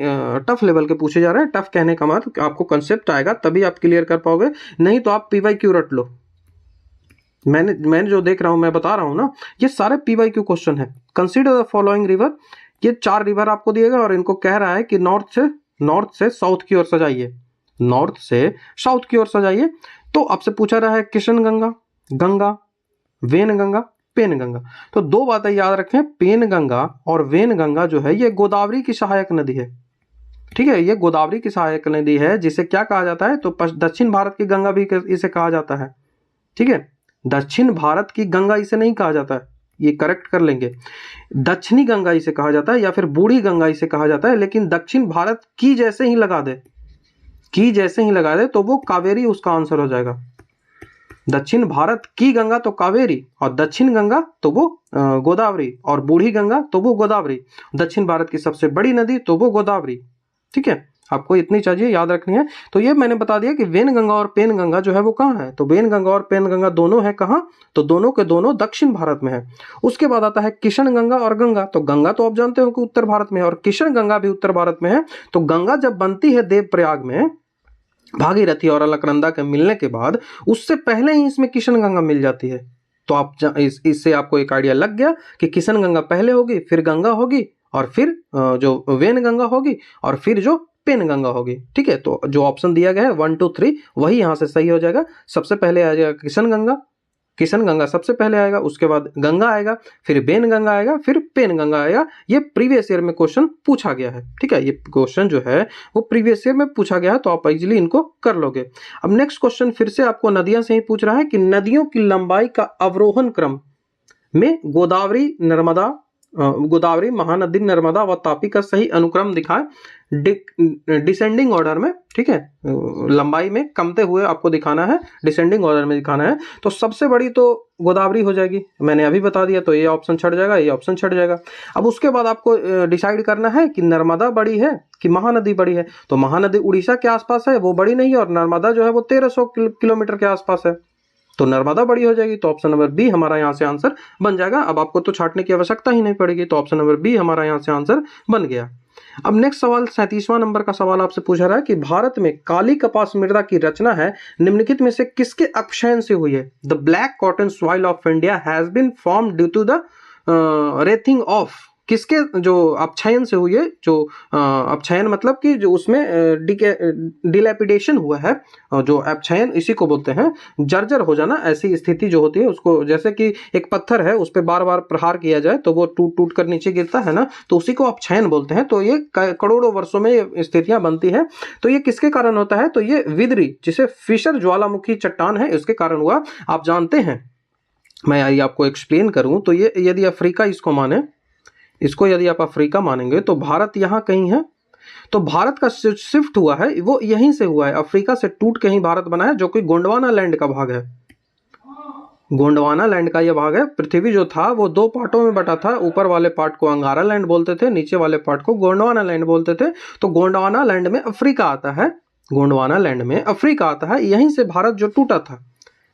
टफ लेवल के पूछे जा रहे हैं। टफ कहने का मतलब आपको कंसेप्ट आएगा तभी आप क्लियर कर पाओगे, नहीं तो आप PYQ रट लो। मैंने जो देख रहा हूँ, मैं बता रहा हूँ ना, ये सारे PYQ क्वेश्चन है। कंसीडर द फॉलोइंग रिवर, ये 4 रिवर आपको दिएगा और इनको कह रहा है कि नॉर्थ से साउथ की ओर सजाइए, नॉर्थ से साउथ की ओर सजाइए। तो आपसे पूछा रहा है किशन गंगा, गंगा, वेन गंगा, पेन गंगा। तो 2 बातें याद रखें, पेन गंगा और वेन गंगा जो है ये गोदावरी की सहायक नदी है। ठीक है, ये गोदावरी की सहायक नदी है, जिसे क्या कहा जाता है, तो दक्षिण भारत की गंगा भी इसे कहा जाता है। ठीक है, दक्षिण भारत की गंगा इसे नहीं कहा जाता है, ये करेक्ट कर लेंगे। दक्षिणी गंगा इसे कहा जाता है या फिर बूढ़ी गंगा इसे कहा जाता है, लेकिन दक्षिण भारत की जैसे ही लगा दे तो वो कावेरी उसका आंसर हो जाएगा। दक्षिण भारत की गंगा तो कावेरी और दक्षिण गंगा तो वो गोदावरी और बूढ़ी गंगा तो वो गोदावरी। दक्षिण भारत की सबसे बड़ी नदी तो वो गोदावरी। ठीक है, आपको इतनी चाहिए याद रखनी है। तो ये मैंने बता दिया कि वेन गंगा और पेन गंगा जो है वो कहाँ है, तो वेन गंगा और पेन गंगा दोनों है कहाँ, तो दोनों के दोनों दक्षिण भारत में है। उसके बाद आता है किशन गंगा और गंगा। तो गंगा तो आप जानते हो कि उत्तर भारत में है और किशन गंगा भी उत्तर भारत में है। तो गंगा जब बनती है देवप्रयाग में भागीरथी और अलकनंदा के मिलने के बाद, उससे पहले ही इसमें किशन गंगा मिल जाती है। तो आप इससे आपको एक आइडिया लग गया कि किशन गंगा पहले होगी, फिर गंगा होगी और फिर जो वेन गंगा होगी और फिर जो पेन गंगा होगी। ठीक है, तो जो ऑप्शन दिया गया है 1 2 3 वही यहाँ से सही हो जाएगा। सबसे पहले आ जाएगा किशन गंगा सबसे पहले आएगा, उसके बाद गंगा आएगा, फिर बेन गंगा आएगा, फिर पेन गंगा आएगा। ये प्रीवियस ईयर में क्वेश्चन पूछा गया है। ठीक है, ये क्वेश्चन जो है वो प्रीवियस ईयर में पूछा गया है, तो आप इजीली इनको कर लोगे। अब नेक्स्ट क्वेश्चन फिर से आपको नदियां से ही पूछ रहा है कि नदियों की लंबाई का अवरोहण क्रम में गोदावरी, महानदी, नर्मदा व तापी का सही अनुक्रम दिखाए डिसेंडिंग ऑर्डर में। ठीक है, लंबाई में कमते हुए आपको दिखाना है, डिसेंडिंग ऑर्डर में दिखाना है। तो सबसे बड़ी तो गोदावरी हो जाएगी, मैंने अभी बता दिया, तो ये ऑप्शन छट जाएगा, ये ऑप्शन छट जाएगा। अब उसके बाद आपको डिसाइड करना है कि नर्मदा बड़ी है कि महानदी बड़ी है। तो महानदी उड़ीसा के आसपास है, वो बड़ी नहीं है, और नर्मदा जो है वो 1300 किलोमीटर के आसपास है, तो नर्मदा बड़ी हो जाएगी। तो ऑप्शन नंबर बी हमारा यहाँ से आंसर बन जाएगा। अब आपको तो छाटने की आवश्यकता ही नहीं पड़ेगी, तो ऑप्शन नंबर बी हमारा यहाँ से आंसर बन गया। अब नेक्स्ट सवाल 37वां नंबर का सवाल आपसे पूछा रहा है कि भारत में काली कपास मृदा की रचना है निम्नलिखित में से किसके अपक्षयन से हुई है। The black cotton soil of India has been formed due to the weathering of किसके जो अपक्षयन से हुई है, जो अपक्षयन मतलब कि जो उसमें डिलैपिडेशन हुआ है, जो अपक्षयन इसी को बोलते हैं, जर्जर हो जाना, ऐसी स्थिति जो होती है उसको, जैसे कि एक पत्थर है उस पर बार बार प्रहार किया जाए तो वो टूट टूट कर नीचे गिरता है ना, तो उसी को अपक्षयन बोलते हैं। तो ये करोड़ों वर्षों में ये स्थितियां बनती है। तो ये किसके कारण होता है, तो ये विदरी जिसे फिशर ज्वालामुखी चट्टान है इसके कारण हुआ। आप जानते हैं, मैं यदि आपको एक्सप्लेन करूं तो ये यदि अफ्रीका इसको माने, इसको यदि आप अफ्रीका मानेंगे तो भारत यहाँ कहीं है, तो भारत का शिफ्ट हुआ है वो यहीं से हुआ है, अफ्रीका से टूट के ही भारत बना है, जो कि गोंडवाना लैंड का भाग है। गोंडवाना लैंड का यह भाग है। पृथ्वी जो था वो दो पार्टों में बटा था, ऊपर वाले पार्ट को अंगारा लैंड बोलते थे, नीचे वाले पार्ट को गोंडवाना लैंड बोलते थे। तो गोंडवाना लैंड में अफ्रीका आता है, गोंडवाना लैंड में अफ्रीका आता है, यहीं से भारत जो टूटा था,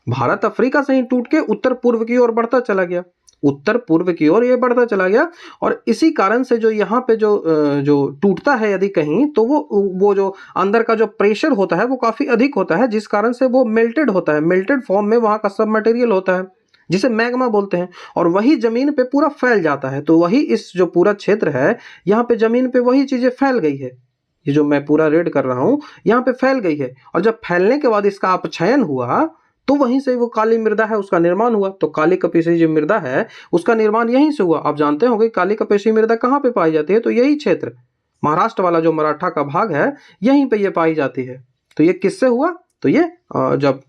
भारत अफ्रीका से ही टूट के उत्तर पूर्व की ओर बढ़ता चला गया, उत्तर पूर्व की ओर ये बढ़ता चला गया। और इसी कारण से जो यहाँ पे जो टूटता है यदि कहीं, तो वो जो अंदर का जो प्रेशर होता है वो काफी अधिक होता है, जिस कारण से वो मेल्टेड होता है, मेल्टेड फॉर्म में वहाँ का सब मटेरियल होता है जिसे मैग्मा बोलते हैं, और वही जमीन पे पूरा फैल जाता है। तो वही इस जो पूरा क्षेत्र है यहाँ पे जमीन पे वही चीजें फैल गई है, ये जो मैं पूरा रेड कर रहा हूँ यहाँ पे फैल गई है। और जब फैलने के बाद इसका अपक्षयन हुआ तो वहीं से वो काली मृदा है उसका निर्माण हुआ। तो काली कपेशी जो मृदा है उसका निर्माण यहीं से हुआ। आप जानते होंगे काली कपेशी मृदा कहाँ पे पाई जाती है, तो यही क्षेत्र महाराष्ट्र वाला जो मराठा का भाग है यहीं पे ये पाई जाती है। तो ये किससे हुआ, तो ये जब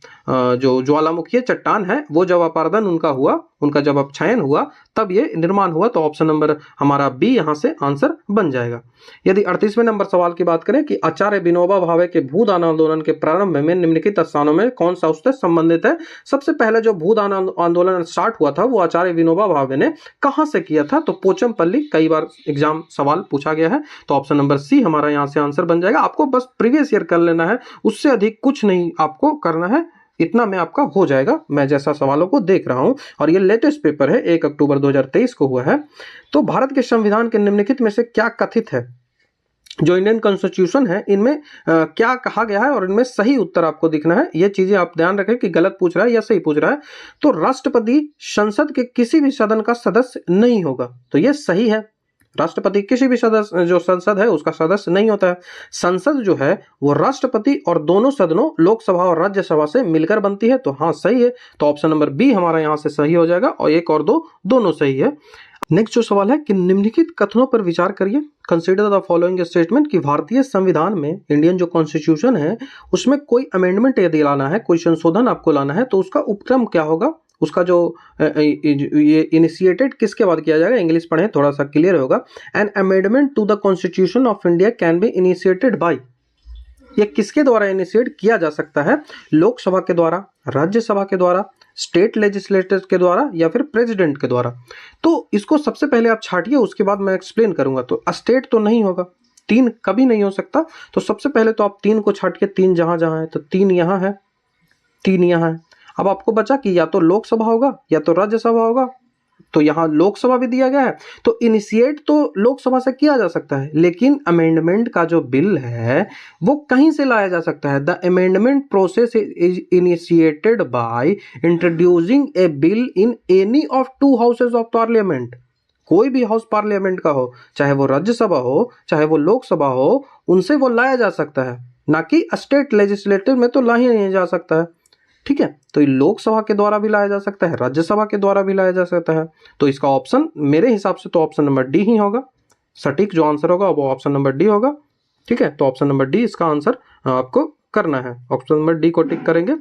जो ज्वालामुखी चट्टान है वो जब अपारदन उनका हुआ, उनका जब अपक्षयन हुआ तब ये निर्माण हुआ। तो ऑप्शन नंबर हमारा बी यहाँ से आंसर बन जाएगा। यदि 38वें नंबर सवाल की बात करें कि आचार्य विनोबा भावे के भूदान आंदोलन के प्रारंभ में निम्नलिखित स्थानों में कौन सा उससे संबंधित है। सबसे पहले जो भूदान आंदोलन स्टार्ट हुआ था वो आचार्य विनोबा भावे ने कहाँ से किया था, तो पोचमपल्ली, कई बार एग्जाम सवाल पूछा गया है। तो ऑप्शन नंबर सी हमारा यहाँ से आंसर बन जाएगा। आपको बस प्रीवियस ईयर कर लेना है, उससे अधिक कुछ नहीं आपको करना है, इतना में आपका हो जाएगा। मैं जैसा सवालों को देख रहा हूं, और ये लेटेस्ट पेपर है, 1 अक्टूबर 2023 को हुआ है। तो भारत के संविधान के निम्नलिखित में से क्या कथित है, जो इंडियन कॉन्स्टिट्यूशन है इनमें क्या कहा गया है, और इनमें सही उत्तर आपको दिखना है। ये चीजें आप ध्यान रखें कि गलत पूछ रहा है या सही पूछ रहा है। तो राष्ट्रपति संसद के किसी भी सदन का सदस्य नहीं होगा, तो ये सही है। राष्ट्रपति किसी भी सदस्य जो संसद है उसका सदस्य नहीं होता है। संसद जो है वो राष्ट्रपति और दोनों सदनों लोकसभा और राज्यसभा से मिलकर बनती है। तो हाँ सही है, तो ऑप्शन नंबर बी हमारा यहाँ से सही हो जाएगा, और 1 और 2 दोनों सही है। नेक्स्ट जो सवाल है कि निम्नलिखित कथनों पर विचार करिए, कंसीडर द फॉलोइंग स्टेटमेंट, कि भारतीय संविधान में, इंडियन जो कॉन्स्टिट्यूशन है उसमें कोई अमेंडमेंट यदि लाना है, कोई संशोधन आपको लाना है, तो उसका उपक्रम क्या होगा, उसका जो ये इनिशिएटेड किसके बाद किया जाएगा, इंग्लिश पढ़ें थोड़ा सा क्लियर होगा। An amendment to the constitution of India can be initiated by, ये किसके द्वारा इनिशिएट किया जा सकता है, लोकसभा के द्वारा, राज्यसभा के द्वारा, स्टेट लेजिस्लेटर्स के द्वारा, या फिर प्रेसिडेंट के द्वारा। तो इसको सबसे पहले आप छाटिए, उसके बाद मैं एक्सप्लेन करूंगा। तो स्टेट तो नहीं होगा, 3 कभी नहीं हो सकता। तो सबसे पहले तो आप 3 को छाटिए, 3 जहां जहां है, तो 3 यहाँ है, 3 यहाँ है। अब आपको बचा कि या तो लोकसभा होगा या तो राज्यसभा होगा, तो यहाँ लोकसभा भी दिया गया है। तो इनिशिएट तो लोकसभा से किया जा सकता है, लेकिन अमेंडमेंट का जो बिल है वो कहीं से लाया जा सकता है। The amendment process is initiated by introducing A bill in any of 2 houses of parliament. कोई भी हाउस पार्लियामेंट का हो, चाहे वो राज्यसभा हो चाहे वो लोकसभा हो, उनसे वो लाया जा सकता है, ना कि स्टेट लेजिस्लेटिव में तो ला ही नहीं जा सकता है। ठीक है, तो ये लोकसभा के द्वारा भी लाया जा सकता है, राज्यसभा के द्वारा भी लाया जा सकता है। तो इसका ऑप्शन मेरे हिसाब से तो ऑप्शन नंबर डी ही होगा, सटीक जो आंसर होगा वो ऑप्शन नंबर डी होगा। ठीक है, तो ऑप्शन नंबर डी इसका आंसर आपको करना है, ऑप्शन नंबर डी को टिक करेंगे।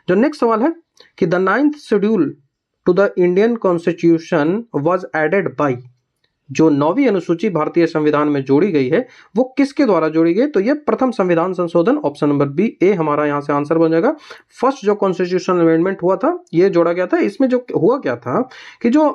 जो नेक्स्ट सवाल है कि the 9th schedule to the Indian constitution was added by, जो 9वीं अनुसूची भारतीय संविधान में जोड़ी गई है वो किसके द्वारा जोड़ी गई, तो ये प्रथम संविधान संशोधन, ऑप्शन नंबर बी ए हमारा यहाँ से आंसर बन जाएगा। फर्स्ट जो कॉन्स्टिट्यूशनल अमेंडमेंट हुआ था ये जोड़ा गया था। इसमें जो हुआ क्या था कि जो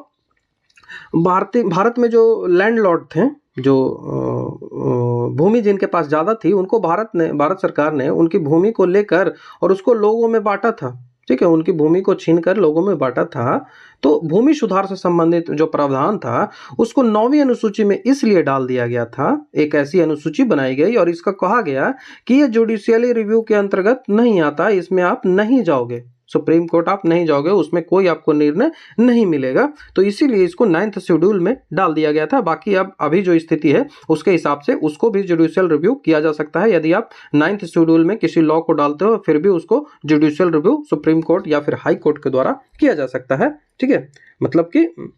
भारत में जो लैंडलॉर्ड थे, जो भूमि जिनके पास ज़्यादा थी, उनको भारत सरकार ने उनकी भूमि को लेकर और उसको लोगों में बांटा था। ठीक है, उनकी भूमि को छीनकर लोगों में बांटा था। तो भूमि सुधार से संबंधित जो प्रावधान था उसको 9वीं अनुसूची में इसलिए डाल दिया गया था, एक ऐसी अनुसूची बनाई गई और इसका कहा गया कि ये जुडिशियली रिव्यू के अंतर्गत नहीं आता, इसमें आप नहीं जाओगे। सुप्रीम कोर्ट आप नहीं जाओगे, उसमें कोई आपको निर्णय नहीं मिलेगा। तो इसीलिए इसको 9th शेड्यूल में डाल दिया गया था। बाकी अब अभी जो स्थिति है उसके हिसाब से उसको भी जुडिशियल रिव्यू किया जा सकता है। यदि आप 9th शेड्यूल में किसी लॉ को डालते हो फिर भी उसको जुडिशियल रिव्यू सुप्रीम कोर्ट या फिर हाई कोर्ट के द्वारा किया जा सकता है। ठीक है, मतलब कि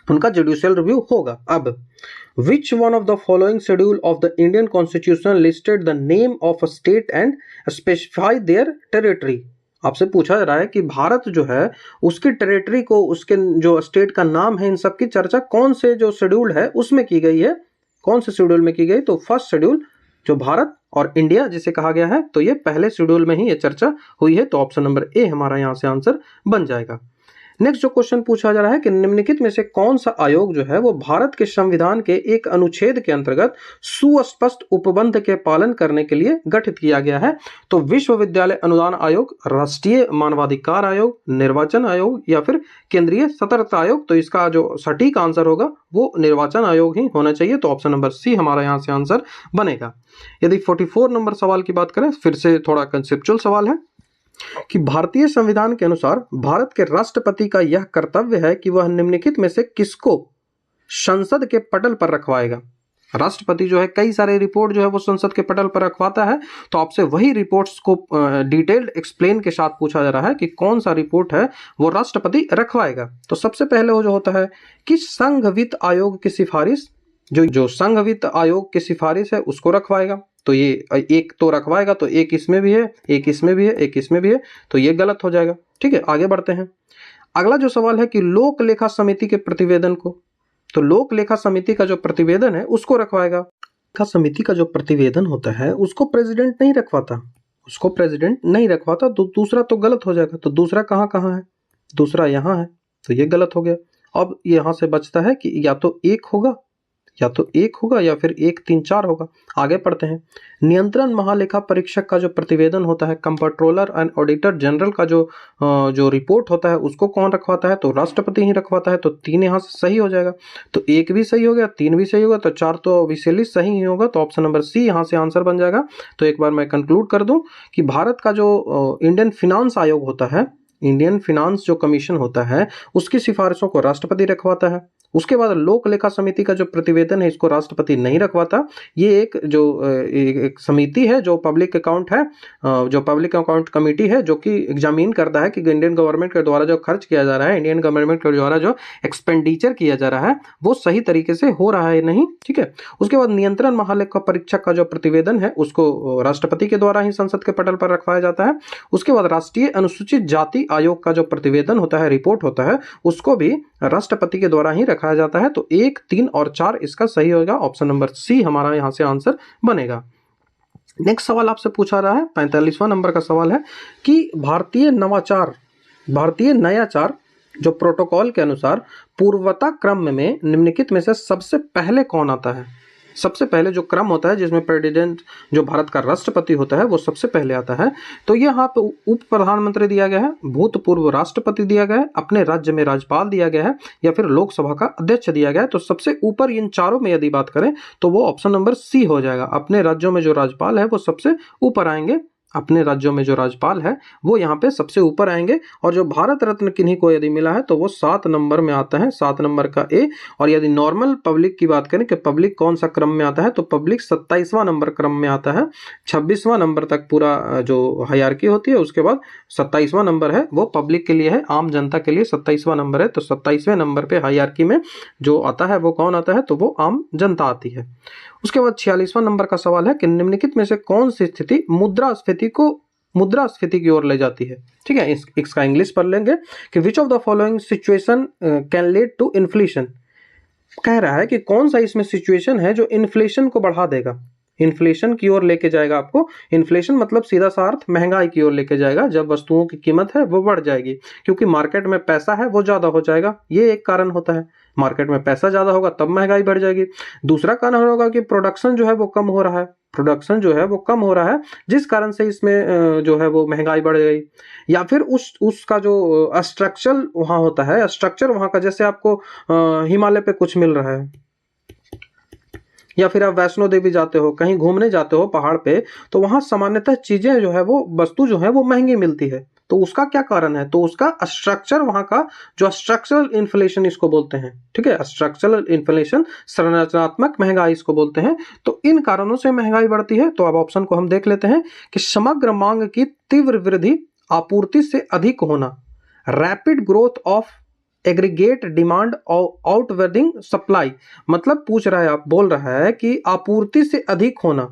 उनका जुडिशियल रिव्यू होगा। अब which one of the following schedule of the Indian constitution listed the name of a state and specify their territory. आपसे पूछा जा रहा है कि भारत जो है उसकी टेरिटरी को, उसके जो स्टेट का नाम है, इन सब की चर्चा कौन से जो शेड्यूल है उसमें की गई है, कौन से शेड्यूल में की गई। तो फर्स्ट शेड्यूल जो भारत और इंडिया जिसे कहा गया है, तो ये पहले शेड्यूल में ही ये चर्चा हुई है। तो ऑप्शन नंबर ए हमारा यहाँ से आंसर बन जाएगा। नेक्स्ट जो क्वेश्चन पूछा जा रहा है कि निम्नलिखित में से कौन सा आयोग जो है वो भारत के संविधान के एक अनुच्छेद के अंतर्गत सुस्पष्ट उपबंध के पालन करने के लिए गठित किया गया है। तो विश्वविद्यालय अनुदान आयोग, राष्ट्रीय मानवाधिकार आयोग, निर्वाचन आयोग या फिर केंद्रीय सतर्कता आयोग। तो इसका जो सटीक आंसर होगा वो निर्वाचन आयोग ही होना चाहिए। तो ऑप्शन नंबर सी हमारा यहाँ से आंसर बनेगा। यदि 44 नंबर सवाल की बात करें, फिर से थोड़ा कंसेप्चुअल सवाल है कि भारतीय संविधान के अनुसार भारत के राष्ट्रपति का यह कर्तव्य है कि वह निम्नलिखित में से किसको संसद के पटल पर रखवाएगा। राष्ट्रपति जो है कई सारे रिपोर्ट जो है वो संसद के पटल पर रखवाता है। तो आपसे वही रिपोर्ट्स को डिटेल्ड एक्सप्लेन के साथ पूछा जा रहा है कि कौन सा रिपोर्ट है वो राष्ट्रपति रखवाएगा। तो सबसे पहले वो जो होता है कि संघ वित्त आयोग की सिफारिश, जो संघ वित्त आयोग की सिफारिश है उसको रखवाएगा। तो ये एक तो रखवाएगा, तो एक इसमें भी है, एक इसमें भी है, एक इसमें भी है, तो ये गलत हो जाएगा। ठीक है, आगे बढ़ते हैं। अगला जो सवाल है कि लोक लेखा समिति के प्रतिवेदन को, तो लोक लेखा समिति का जो प्रतिवेदन है उसको रखवाएगा। लेखा समिति का जो प्रतिवेदन होता है उसको प्रेसिडेंट नहीं रखवाता, उसको प्रेसिडेंट नहीं रखवाता। तो दूसरा तो गलत हो जाएगा। तो दूसरा कहाँ कहाँ है, दूसरा यहाँ है, तो ये गलत हो गया। अब यहाँ से बचता है कि या तो एक होगा, या तो एक होगा या फिर 1, 3, 4 होगा। आगे पढ़ते हैं। नियंत्रण महालेखा परीक्षक का जो प्रतिवेदन होता है, कंट्रोलर एंड ऑडिटर जनरल का जो रिपोर्ट होता है उसको कौन रखवाता है, तो राष्ट्रपति ही रखवाता है। तो 3 यहाँ से सही हो जाएगा। तो 1 भी सही हो गया, 3 भी सही होगा, तो 4 तो ऑब्वियसली सही ही होगा। तो ऑप्शन नंबर सी यहाँ से आंसर बन जाएगा। तो एक बार मैं कंक्लूड कर दूं कि भारत का जो इंडियन फिनांस आयोग होता है, इंडियन फिनांस जो कमीशन होता है उसकी सिफारिशों को राष्ट्रपति रखवाता है। उसके बाद लोक लेखा समिति का जो प्रतिवेदन है इसको राष्ट्रपति नहीं रखवाता। ये एक समिति है जो पब्लिक अकाउंट है, जो पब्लिक अकाउंट कमेटी है, जो कि एग्जामिन करता है कि इंडियन गवर्नमेंट के द्वारा जो खर्च किया जा रहा है, इंडियन गवर्नमेंट के द्वारा जो एक्सपेंडिचर किया जा रहा है वो सही तरीके से हो रहा है नहीं। ठीक है, उसके बाद नियंत्रण महालेखा परीक्षक का जो प्रतिवेदन है उसको राष्ट्रपति के द्वारा ही संसद के पटल पर रखवाया जाता है। उसके बाद राष्ट्रीय अनुसूचित जाति आयोग का जो प्रतिवेदन होता है, रिपोर्ट होता है, उसको भी राष्ट्रपति के द्वारा ही रखा जाता है। तो 1, 3 और 4 इसका सही होगा। ऑप्शन नंबर सी हमारा यहां से आंसर बनेगा। नेक्स्ट सवाल आपसे पूछा रहा है, 45वां नंबर का सवाल है कि भारतीय नयाचार जो प्रोटोकॉल के अनुसार पूर्वता क्रम में निम्नलिखित में से सबसे पहले कौन आता है। सबसे पहले जो क्रम होता है जिसमें प्रेसिडेंट जो भारत का राष्ट्रपति होता है वो सबसे पहले आता है। तो यहाँ पे उप प्रधानमंत्री दिया गया है, भूतपूर्व राष्ट्रपति दिया गया है, अपने राज्य में राज्यपाल दिया गया है या फिर लोकसभा का अध्यक्ष दिया गया है। तो सबसे ऊपर इन चारों में यदि बात करें तो वो ऑप्शन नंबर सी हो जाएगा। अपने राज्यों में जो राज्यपाल है वो सबसे ऊपर आएंगे, अपने राज्यों में जो राज्यपाल है वो यहाँ पे सबसे ऊपर आएंगे। और जो भारत रत्न किन्हीं को यदि मिला है तो वो 7 नंबर में आता है, 7 नंबर का ए। और यदि नॉर्मल पब्लिक की बात करें कि पब्लिक कौन सा क्रम में आता है, तो पब्लिक 27वां नंबर क्रम में आता है। 26वां नंबर तक पूरा जो हायरार्की होती है, उसके बाद 27वां नंबर है वो पब्लिक के लिए है, आम जनता के लिए 27वां नंबर है। तो 27वें नंबर पे हायरार्की में जो आता है वो कौन आता है, तो वो आम जनता आती है। उसके बाद 46वां नंबर का सवाल है कि निम्नलिखित में से कौन सी स्थिति मुद्रास्फीति की ओर ले जाती है। ठीक है, इसका इंग्लिश पढ़ लेंगे कि which of the following situation can lead to inflation. कह रहा है कि कौन सा इसमें सिचुएशन है जो इन्फ्लेशन को बढ़ा देगा, इन्फ्लेशन की ओर लेके जाएगा आपको। इन्फ्लेशन मतलब सीधा सा अर्थ महंगाई की ओर लेके जाएगा। जब वस्तुओं की कीमत है वो बढ़ जाएगी क्योंकि मार्केट में पैसा है वो ज्यादा हो जाएगा, ये एक कारण होता है। मार्केट में पैसा ज्यादा होगा तब महंगाई बढ़ जाएगी। दूसरा कारण होगा कि प्रोडक्शन जो है वो कम हो रहा है, प्रोडक्शन जो है वो कम हो रहा है जिस कारण से इसमें जो है वो महंगाई बढ़ गई। या फिर उसका जो स्ट्रक्चर वहाँ होता है, स्ट्रक्चर वहाँ का, जैसे आपको हिमालय पे कुछ मिल रहा है या फिर आप वैष्णो देवी जाते हो, कहीं घूमने जाते हो पहाड़ पे, तो वहाँ सामान्यतः चीजें जो है वो वस्तु जो है वो महंगी मिलती है। तो उसका क्या कारण है, तो उसका स्ट्रक्चर, वहां का जो स्ट्रक्चरल इन्फ्लेशन इसको बोलते हैं, ठीक है, स्ट्रक्चरल इन्फ्लेशन, संरचनात्मक महंगाई इसको बोलते हैं। तो इन कारणों से महंगाई बढ़ती है। तो अब ऑप्शन को हम देख लेते हैं कि समग्र मांग की तीव्र वृद्धि, आपूर्ति से अधिक होना, rapid growth of aggregate demand आउटवर्डिंग सप्लाई, मतलब पूछ रहा है, आप बोल रहा है कि आपूर्ति से अधिक होना,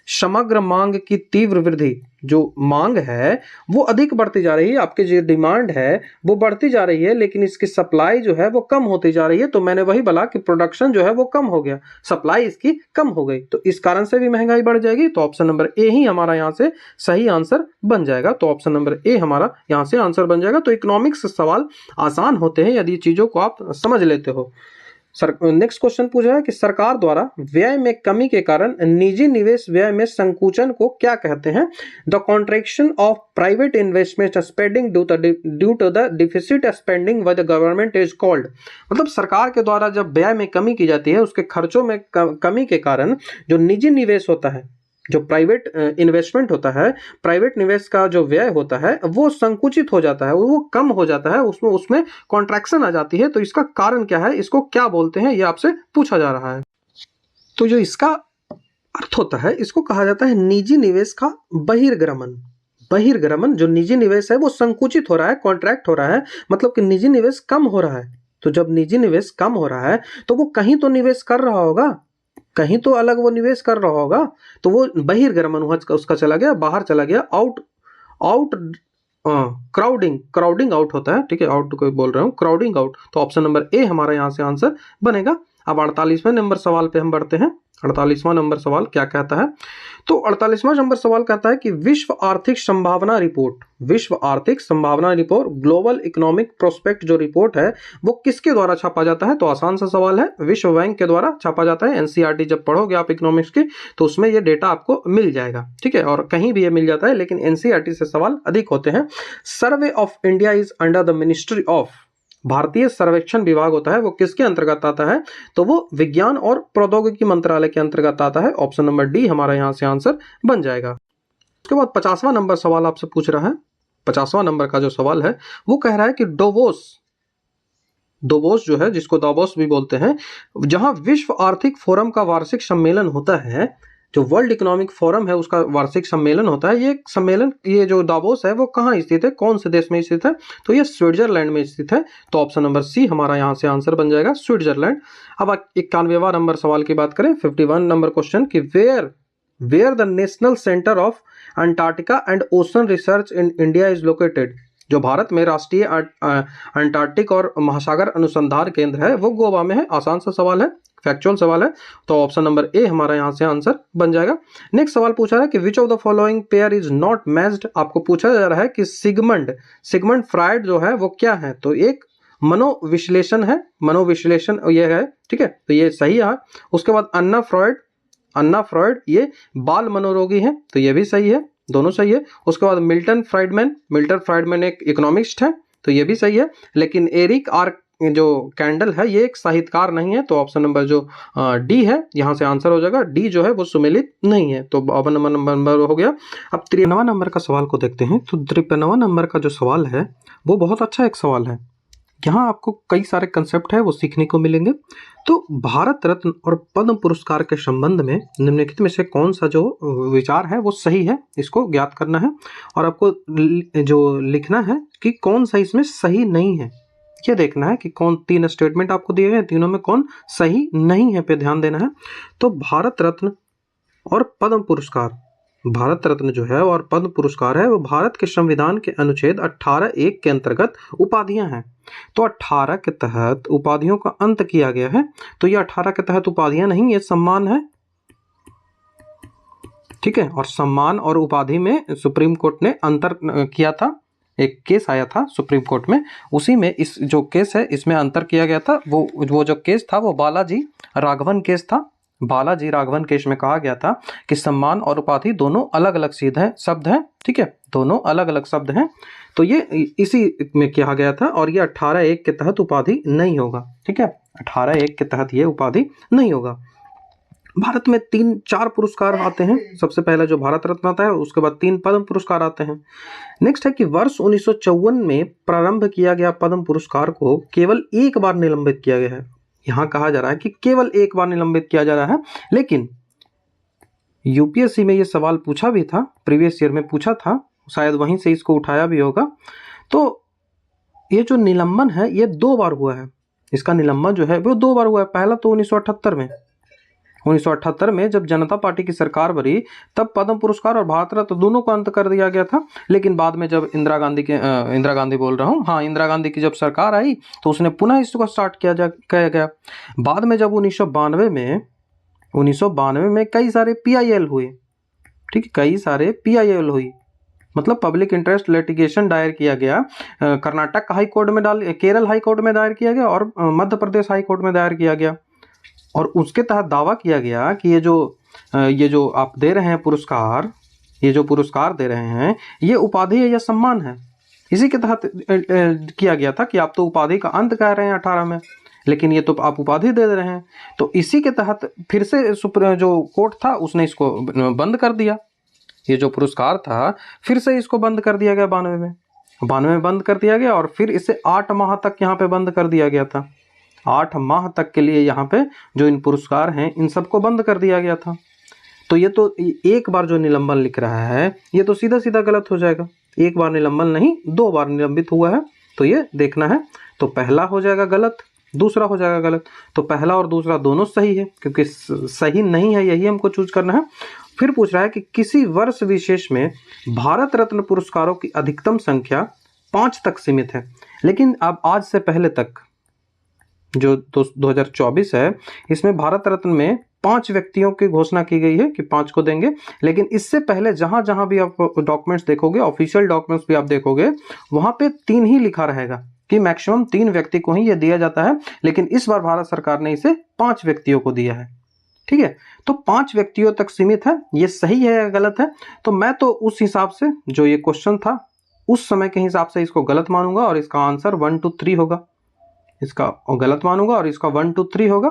समग्र मांग की तीव्र वृद्धि, जो मांग है वो अधिक बढ़ती जा रही है, आपकी जो डिमांड है वो बढ़ती जा रही है, लेकिन इसकी सप्लाई जो है वो कम होती जा रही है। तो मैंने वही बोला कि प्रोडक्शन जो है वो कम हो गया, सप्लाई इसकी कम हो गई, तो इस कारण से भी महंगाई बढ़ जाएगी। तो ऑप्शन नंबर ए ही हमारा यहाँ से सही आंसर बन जाएगा। तो ऑप्शन नंबर ए हमारा यहाँ से आंसर बन जाएगा। तो इकोनॉमिक्स सवाल आसान होते हैं यदि चीजों को आप समझ लेते हो। नेक्स्ट क्वेश्चन पूछ रहा है कि सरकार द्वारा व्यय में कमी के कारण निजी निवेश व्यय में संकुचन को क्या कहते हैं? The contraction of private investment spending due to the deficit spending by the government is called, मतलब सरकार के द्वारा जब व्यय में कमी की जाती है, उसके खर्चों में कमी के कारण जो निजी निवेश होता है, जो प्राइवेट इन्वेस्टमेंट होता है, प्राइवेट निवेश का जो व्यय होता है वो संकुचित हो जाता है, वो कम हो जाता है, उसमें कॉन्ट्रैक्शन आ जाती है। तो इसका कारण क्या है, इसको क्या बोलते हैं, ये आपसे पूछा जा रहा है। तो जो इसका अर्थ होता है, इसको कहा जाता है निजी निवेश का बहिर्गमन। बहिर्गमन, जो निजी निवेश है वो संकुचित हो रहा है, कॉन्ट्रैक्ट हो रहा है, मतलब कि निजी निवेश कम हो रहा है। तो जब निजी निवेश कम हो रहा है तो वो कहीं तो निवेश कर रहा होगा, कहीं तो अलग वो निवेश कर रहा होगा, तो वो बहिर्गमन उसका चला गया, बाहर चला गया, क्राउडिंग आउट होता है, ठीक है, आउट को बोल रहा हूँ, क्राउडिंग आउट। तो ऑप्शन नंबर ए हमारा यहाँ से आंसर बनेगा। अब 48वें नंबर सवाल पे हम बढ़ते हैं। 48वां नंबर सवाल क्या कहता है? तो 48वां नंबर सवाल कहता है कि विश्व आर्थिक संभावना रिपोर्ट, विश्व आर्थिक संभावना रिपोर्ट, ग्लोबल इकोनॉमिक प्रोस्पेक्ट जो रिपोर्ट है वो किसके द्वारा छापा जाता है? तो आसान सा सवाल है, विश्व बैंक के द्वारा छापा जाता है। एनसीईआरटी जब पढ़ोगे आप इकोनॉमिक्स की तो उसमें ये डेटा आपको मिल जाएगा, ठीक है, और कहीं भी ये मिल जाता है, लेकिन एनसीईआरटी से सवाल अधिक होते हैं। Survey of India is under the ministry of, भारतीय सर्वेक्षण विभाग होता है वो किसके अंतर्गत आता है? तो वो विज्ञान और प्रौद्योगिकी मंत्रालय के अंतर्गत आता है। ऑप्शन नंबर डी हमारा यहां से आंसर बन जाएगा। उसके बाद 50वां नंबर सवाल आपसे पूछ रहा है। 50वां नंबर का जो सवाल है वो कह रहा है कि दोवोस जो है, जिसको दावोस भी बोलते हैं, जहां विश्व आर्थिक फोरम का वार्षिक सम्मेलन होता है, जो वर्ल्ड इकोनॉमिक फोरम है उसका वार्षिक सम्मेलन होता है, ये सम्मेलन, ये जो दावोस है वो कहाँ स्थित है, कौन से देश में स्थित है? तो ये स्विट्जरलैंड में स्थित है। तो ऑप्शन नंबर सी हमारा यहाँ से आंसर बन जाएगा, स्विट्जरलैंड। अब 91वां नंबर सवाल की बात करें, 51 नंबर क्वेश्चन कि where the national centre of Antarctica and ocean research in India is located, जो भारत में राष्ट्रीय अंटार्कटिक और महासागर अनुसंधान केंद्र है वो गोवा में है। आसान सा सवाल है, फैक्चुअल सवाल है। तो ऑप्शन नंबर ए हमारा यहां से आंसर बन जाएगा। नेक्स्ट सवाल पूछा है कि which of the following pair is not matched, आपको पूछा जा रहा है कि सिगमंड फ्राइड जो है वो क्या है? तो एक मनोविश्लेषण है, मनोविश्लेषण ये है, ठीक है, तो ये सही है। उसके बाद अन्ना फ्रॉयड ये बाल मनोरोगी है, तो ये भी सही है, दोनों सही है। उसके बाद मिल्टन फ्राइडमैन एक इकोनॉमिस्ट है, तो ये भी सही है। लेकिन एरिक आर जो कैंडल है ये एक साहित्यकार नहीं है, तो ऑप्शन नंबर जो डी है यहाँ से आंसर हो जाएगा। डी जो है वो सुमेलित नहीं है। तो 52 नंबर हो गया। अब 53 नंबर का सवाल को देखते हैं। तो 53 नंबर का जो सवाल है वो बहुत अच्छा एक सवाल है। यहाँ आपको कई सारे कंसेप्ट है वो सीखने को मिलेंगे। तो भारत रत्न और पद्म पुरस्कार के संबंध में निम्नलिखित में से कौन सा जो विचार है वो सही है, इसको ज्ञात करना है। और आपको जो लिखना है कि कौन सा इसमें सही नहीं है, ये देखना है कि कौन, 3 स्टेटमेंट आपको दिए गए हैं, तीनों में कौन सही नहीं है पे ध्यान देना है। तो भारत रत्न और पद्म पुरस्कार, भारत रत्न जो है और पद्म पुरस्कार है वो भारत के संविधान के अनुच्छेद 18(1) के अंतर्गत उपाधियां हैं। तो 18 के तहत उपाधियों का अंत किया गया है। तो ये 18 के तहत उपाधियां नहीं, ये सम्मान है, ठीक है। और सम्मान और उपाधि में सुप्रीम कोर्ट ने अंतर किया था, एक केस आया था सुप्रीम कोर्ट में, उसी में इस जो केस है इसमें अंतर किया गया था। वो जो केस था वो बालाजी राघवन केस था। बालाजी राघवन केस में कहा गया था कि सम्मान और उपाधि दोनों अलग अलग शब्द हैं, ठीक है, दोनों अलग अलग शब्द हैं। तो ये इसी में कहा गया था और ये 18(1) के तहत उपाधि नहीं होगा, ठीक है, 18(1) के तहत ये उपाधि नहीं होगा। भारत में 3-4 पुरस्कार आते हैं। सबसे पहले जो भारत रत्न आता है, उसके बाद 3 पद्म पुरस्कार आते हैं। नेक्स्ट है कि वर्ष 1954 में प्रारंभ किया गया पद्म पुरस्कार को केवल एक बार निलंबित किया गया है। यहाँ कहा जा रहा है कि केवल एक बार निलंबित किया जा रहा है, लेकिन यूपीएससी में ये सवाल पूछा भी था, प्रीवियस ईयर में पूछा था, शायद वहीं से इसको उठाया भी होगा। तो ये जो निलंबन है ये 2 बार हुआ है। इसका निलंबन जो है वो 2 बार हुआ है। पहला तो 1978 में जब जनता पार्टी की सरकार बनी, तब पद्म पुरस्कार और भारत रत्न दोनों को अंत कर दिया गया था। लेकिन बाद में जब इंदिरा गांधी की जब सरकार आई, तो उसने पुनः इसको स्टार्ट किया गया। बाद में जब 1992 में कई सारे PIL हुए, ठीक है, कई सारे PIL हुई, मतलब पब्लिक इंटरेस्ट लिटिगेशन दायर किया गया। कर्नाटक हाई कोर्ट में केरल हाई कोर्ट में दायर किया गया और मध्य प्रदेश हाई कोर्ट में दायर किया गया। और उसके तहत दावा किया गया कि ये जो आप दे रहे हैं पुरस्कार, ये जो पुरस्कार दे रहे हैं, ये उपाधि है या सम्मान है। इसी के तहत किया गया था कि आप तो उपाधि का अंत कह रहे हैं 18 में, लेकिन ये तो आप उपाधि दे रहे हैं। तो इसी के तहत फिर से जो कोर्ट था उसने इसको बंद कर दिया। ये जो पुरस्कार था फिर से इसको बंद कर दिया गया 92 में बंद कर दिया गया, और फिर इसे 8 माह तक यहाँ पे बंद कर दिया गया था। 8 माह तक के लिए यहाँ पे जो इन पुरस्कार हैं इन सबको बंद कर दिया गया था। तो ये तो एक बार जो निलंबन लिख रहा है ये तो सीधा सीधा गलत हो जाएगा। एक बार निलंबन नहीं, 2 बार निलंबित हुआ है, तो ये देखना है। तो पहला हो जाएगा गलत, दूसरा हो जाएगा गलत। तो पहला और दूसरा दोनों सही है, क्योंकि सही नहीं है यही हमको चूज करना है। फिर पूछ रहा है कि किसी वर्ष विशेष में भारत रत्न पुरस्कारों की अधिकतम संख्या 5 तक सीमित है। लेकिन अब आज से पहले तक जो 2024 है, इसमें भारत रत्न में 5 व्यक्तियों की घोषणा की गई है कि 5 को देंगे। लेकिन इससे पहले जहां जहां भी आप डॉक्यूमेंट्स देखोगे, ऑफिशियल डॉक्यूमेंट्स भी आप देखोगे, वहां पे 3 ही लिखा रहेगा कि मैक्सिमम 3 व्यक्ति को ही ये दिया जाता है। लेकिन इस बार भारत सरकार ने इसे 5 व्यक्तियों को दिया है। ठीक है, तो 5 व्यक्तियों तक सीमित है। ये सही है या गलत है? तो मैं तो उस हिसाब से, जो ये क्वेश्चन था उस समय के हिसाब से इसको गलत मानूंगा और इसका आंसर 1 2 3 होगा। इसका गलत मानूंगा और इसका 1 2 3 होगा।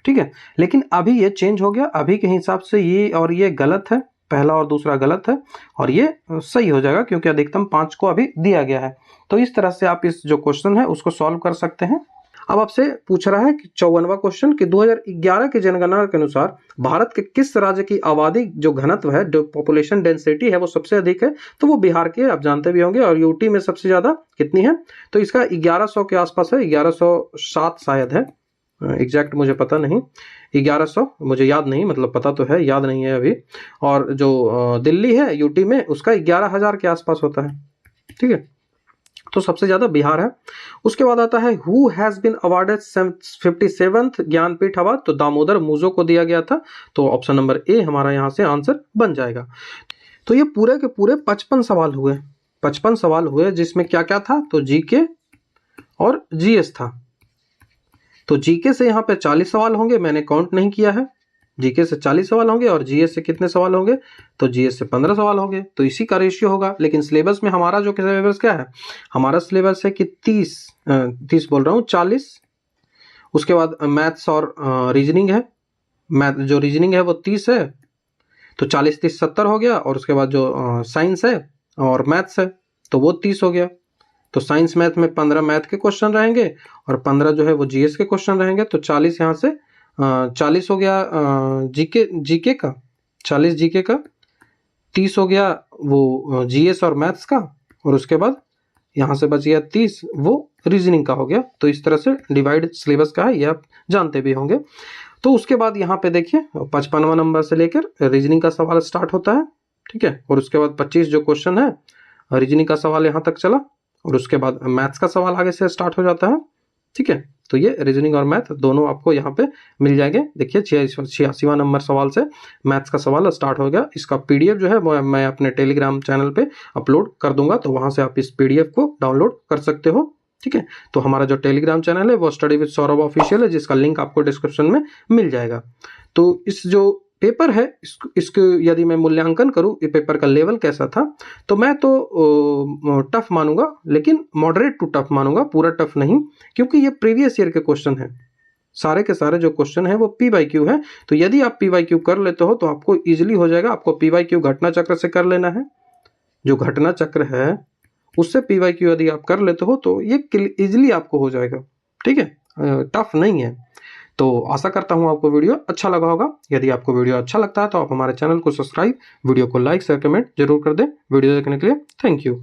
ठीक है, लेकिन अभी ये चेंज हो गया। अभी के हिसाब से ये और ये गलत है, पहला और दूसरा गलत है, और ये सही हो जाएगा क्योंकि अधिकतम 5 को अभी दिया गया है। तो इस तरह से आप इस जो क्वेश्चन है उसको सॉल्व कर सकते हैं। अब आपसे पूछ रहा है कि 54वां क्वेश्चन कि 2011 की जनगणना के अनुसार भारत के किस राज्य की आबादी जो घनत्व है, जो पॉपुलेशन डेंसिटी है, वो सबसे अधिक है? तो वो बिहार के, आप जानते भी होंगे। और यूटी में सबसे ज्यादा कितनी है? तो इसका 1100 के आसपास है, 1107 शायद है, एग्जैक्ट मुझे पता नहीं। 1100 मुझे याद नहीं, मतलब पता तो है, याद नहीं है अभी। और जो दिल्ली है यूटी में, उसका 11,000 के आसपास होता है। ठीक है, तो सबसे ज्यादा बिहार है। उसके बाद आता है who has been awarded 57th Jnanpith award. तो दामोदर मुजो को दिया गया था। तो ऑप्शन नंबर ए हमारा यहाँ से आंसर बन जाएगा। तो ये पूरे के पूरे 55 सवाल हुए, 55 सवाल हुए, जिसमें क्या क्या था? तो जीके और जीएस था। तो जीके से यहाँ पे 40 सवाल होंगे, मैंने काउंट नहीं किया है। जीके से 40 सवाल होंगे और जीएस से कितने सवाल होंगे? तो जीएस से 15 सवाल होंगे। तो इसी का रेशियो होगा। लेकिन सिलेबस में हमारा जो सिलेबस क्या है, हमारा सिलेबस है कि 30 बोल रहा हूँ, 40। उसके बाद मैथ्स और रीजनिंग है। मैथ जो रीजनिंग है वो 30 है, तो 40 30 70 हो गया। और उसके बाद जो साइंस है और मैथ्स है तो वो 30 हो गया। तो साइंस मैथ में 15 मैथ के क्वेश्चन रहेंगे और 15 जो है वो जीएस के क्वेश्चन रहेंगे। तो 40 यहाँ से 40 हो गया जीके का, 40 जीके का, 30 हो गया वो जीएस और मैथ्स का, और उसके बाद यहाँ से बच गया 30 वो रीजनिंग का हो गया। तो इस तरह से डिवाइड सिलेबस का है, ये आप जानते भी होंगे। तो उसके बाद यहाँ पे देखिए 55वां नंबर से लेकर रीजनिंग का सवाल स्टार्ट होता है। ठीक है, और उसके बाद 25 जो क्वेश्चन है रीजनिंग का सवाल यहाँ तक चला, और उसके बाद मैथ्स का सवाल आगे से स्टार्ट हो जाता है। ठीक है, तो ये रीजनिंग और मैथ दोनों आपको यहाँ पे मिल जाएंगे। देखिए 86वां नंबर सवाल से मैथ्स का सवाल स्टार्ट हो गया। इसका पीडीएफ जो है वो मैं अपने टेलीग्राम चैनल पे अपलोड कर दूंगा, तो वहां से आप इस पीडीएफ को डाउनलोड कर सकते हो। ठीक है, तो हमारा जो टेलीग्राम चैनल है वो स्टडी विद सौरभ ऑफिशियल है, जिसका लिंक आपको डिस्क्रिप्शन में मिल जाएगा। तो इस जो पेपर है इसको यदि मैं मूल्यांकन करूं, ये पेपर का लेवल कैसा था, तो मैं तो टफ मानूंगा, लेकिन मॉडरेट टू टफ मानूंगा, पूरा टफ नहीं, क्योंकि ये प्रीवियस ईयर के क्वेश्चन है। सारे के सारे जो क्वेश्चन है वो P/Q है। तो यदि आप P/Q कर लेते हो तो आपको इजीली हो जाएगा। आपको P/Q घटना चक्र से कर लेना है, जो घटना चक्र है उससे P/Q यदि आप कर लेते हो तो ये इजीली आपको हो जाएगा। ठीक है, टफ नहीं है। तो आशा करता हूँ आपको वीडियो अच्छा लगा होगा। यदि आपको वीडियो अच्छा लगता है तो आप हमारे चैनल को सब्सक्राइब, वीडियो को लाइक शेयर कमेंट जरूर कर दें। वीडियो देखने के लिए थैंक यू।